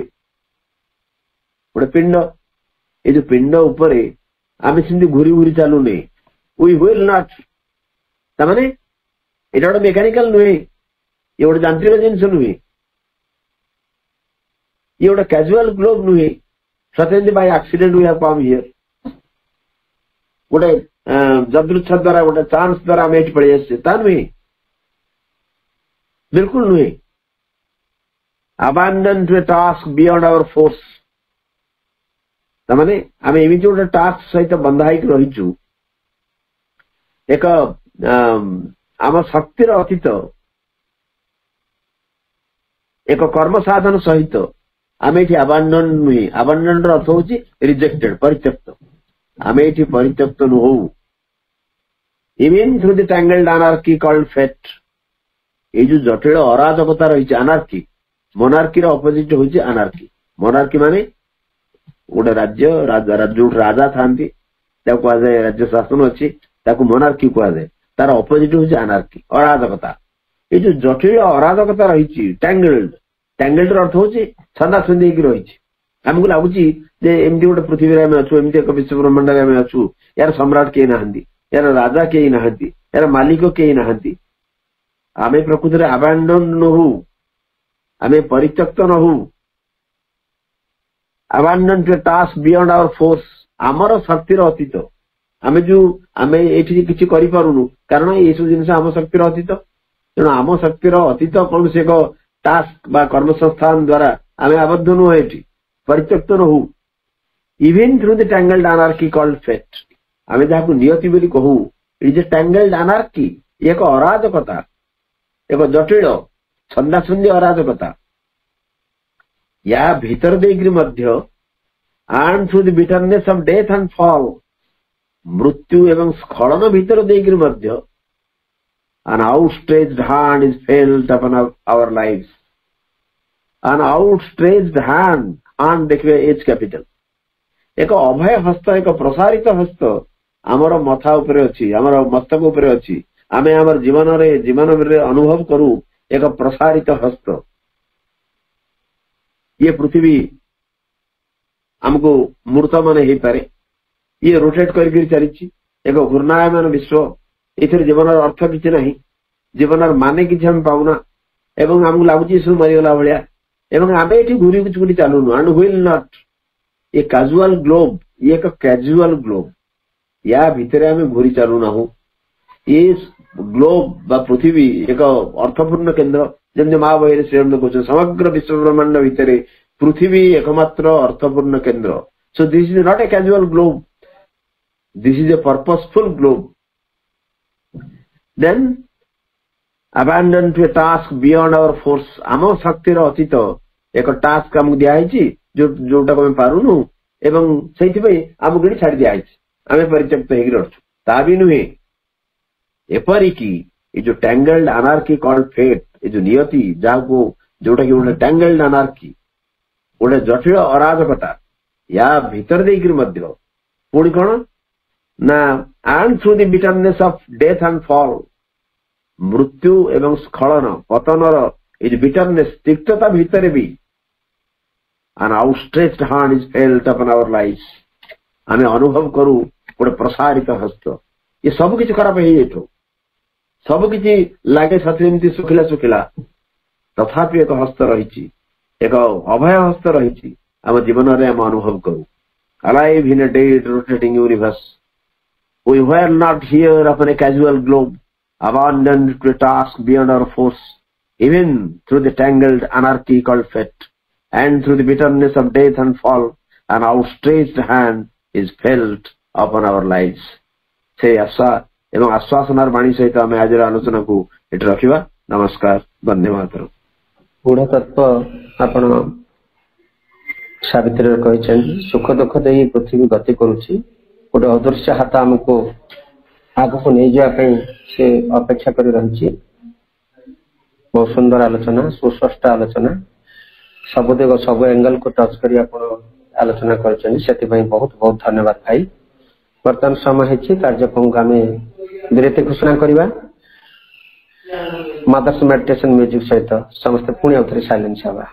गोटे पिंड ये जो पिंड उपरे आम सेमती घूरी घूरी चलुने वी विल नॉट तमाने एटा गोटे मेकानिकल नुहे ये गोटे यांत्रिक जिनस नुहे ये गोटे कैजुअल ग्लोब नुहे सत्येंद्र by accident we have come here गोटे जदृच्छ द्वारा गोटे चांस द्वारा आम ये पड़े आसे ता नुहे बिल्कुल नुहे. Abandon to a task beyond our force तमाने आम एमती गोटे टास्क सहित बंधा रहीचु एक आम शक्तिर अतीत एक कर्म साधन सहित आम ये अबांडन नुहे. अबांडन अर्थ हूँ रिजेक्टेड परित्यक्त आम ये परित्यक्त नुहु even through the tangled anarchy called fate. ये जो जटिल अराजकता रही अनार्की मोनार्की अपोजिट हूँ अनार्की. मोनार्की माने गोटे राज्य जो राजा था कहुए राज्य शासन अच्छी मोनार्की कहुए तार अपोजिट हूँ अनार्की अराजकता. ये जो जटिल अराजकता रही टैंगल्ड अर्थ हूँ छंदा छंदी रही आमको लगुच एमती गोटे पृथ्वी आम अच्छु एमती एक विश्व ब्रह्मांड आम अच्छु यार सम्राट कई ना यार राजा कई ना यार मालिक कई ना आमे प्रकृति रे अबांडन नहु आमे परित्यक्त नहु. Abandon to task beyond our force आमर शक्तिर अतीत आमे जो आमे एठी किछि करि पारुनु कारण ये सब जिनस आम शक्तिर अतीत. तेणु आम शक्तिर अतीत कौन से एक टास्क बा कर्म संस्थान द्वारा आमे आबद्ध नुह एठी परित्यक्त नहु. Even through the tangled anarchy called fate आमे जाकु नियति बोली कहू इज ए टैंगल्ड एनार्की एक अराजकता एक जटिल छंदाछंदी अराजकता या भीतर degree Madhya and through the bitterness of death and fall मृत्यु एवं स्खलन भीतर degree Madhya An outstretched hand is felt upon our lives. An outstretched hand, hand देखिए H capital. एक अभय हस्त, एक प्रसारित हस्त आमर मथा उपरे अछि, आमर मस्तक उपरे अछि. आमे आमर जीवन रे अनुभव करू एक प्रसारित हस्त. ये पृथ्वी हमको मूर्त मन ही पारे. ये रोटेट कर चली एक घूर्णायमान विश्व. इथर जीवन अर्थ किसी ना, जीवन माने किसी हम पाऊना एवं हमको लगुच सब मरीगला भाया एवं आम ये घूरी घूरी चलुनु एंड विल नॉट. ये कैजुअल ग्लोब, ये एक कैजुअल ग्लोब. या भितर आम घूरी चलुना. ये ग्लोब बा पृथ्वी एक अर्थपूर्ण केन्द्र. जमी माँ बही श्रीराम कह समग्र विश्व ब्रह्मांड भितर पृथ्वी एकमात्र अर्थपूर्ण केन्द्र. So this is not a casual globe, this is a purposeful globe. Then abandoned to a task beyond our force. आम शक्तिर अतीत एक टास्क आमको दिखाई जोटा को पारुनु एवं से आमको ये छाड़ी दिखाई आम परित्यक्त होता भी नुहे. एपरिक ये जो टैंगल्ड अनार्की कॉल्ड फेट, ये जो नियति जहाँ को जोटा कि गोटे टैंगल्ड अनार्की गोटे जटिल अराजकता या भीतर देकर पुणी कौन ना and through the bitterness of death and fall, मृत्यु एवं स्खलन पतनर ये बिटरनेस तिक्तता भीतर भी an outstretched hand is felt upon our lives. आमे अनुभव करू गोटे प्रसारित हस्त. ये सब किसी खराब हो सब किसी लगे साथी सुखिला सुखिला तथापि एक हस्त रही, एक अभय हस्त रही. आम जीवन में आम अनुभव करू. Alive in a dead rotating universe, we were not here upon a casual globe, abandoned to a task beyond our force, even through the tangled anarchy called fate, and through the bitterness of death and fall, an outstretched hand is felt upon our lives. से आशा एवं आश्वासनार बाणी सहित आम आज आलोचना को ये रखा. नमस्कार, वंदे मातरम. गूढ़ तत्व आपण सावित्री कहते सुख दुख दे पृथ्वी गति करुच्ची. गोटे अदृश्य हाथ आमको आग को नहीं जावाई से अपेक्षा कर रही. बहुत सुंदर आलोचना, सुस्पष्ट आलोचना, सब दिग सब एंगल को टच कर आलोचना कर बहुत बहुत धन्यवाद भाई. बर्तमान समय है कार्यक्रम को आम विरति घोषणा करवा. मदर्स मेडिटेशन म्यूजिक सहित समस्त पुणी आउ थे साइलेंस हवा.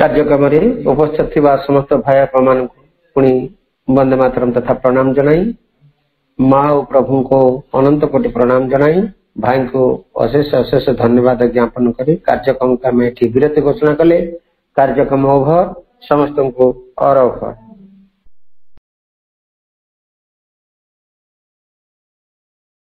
कार्यक्रम उपस्थित समस्त भाई मान पुणी वंदे मातरम तथा प्रणाम जनाई. माँ और प्रभु को अनंत कोटि प्रणाम जनाई. भाई को अशेष अशेष धन्यवाद ज्ञापन कर कार्यक्रम का विरति घोषणा कले. कार्यक्रम ओभर. समस्त को और ओभर.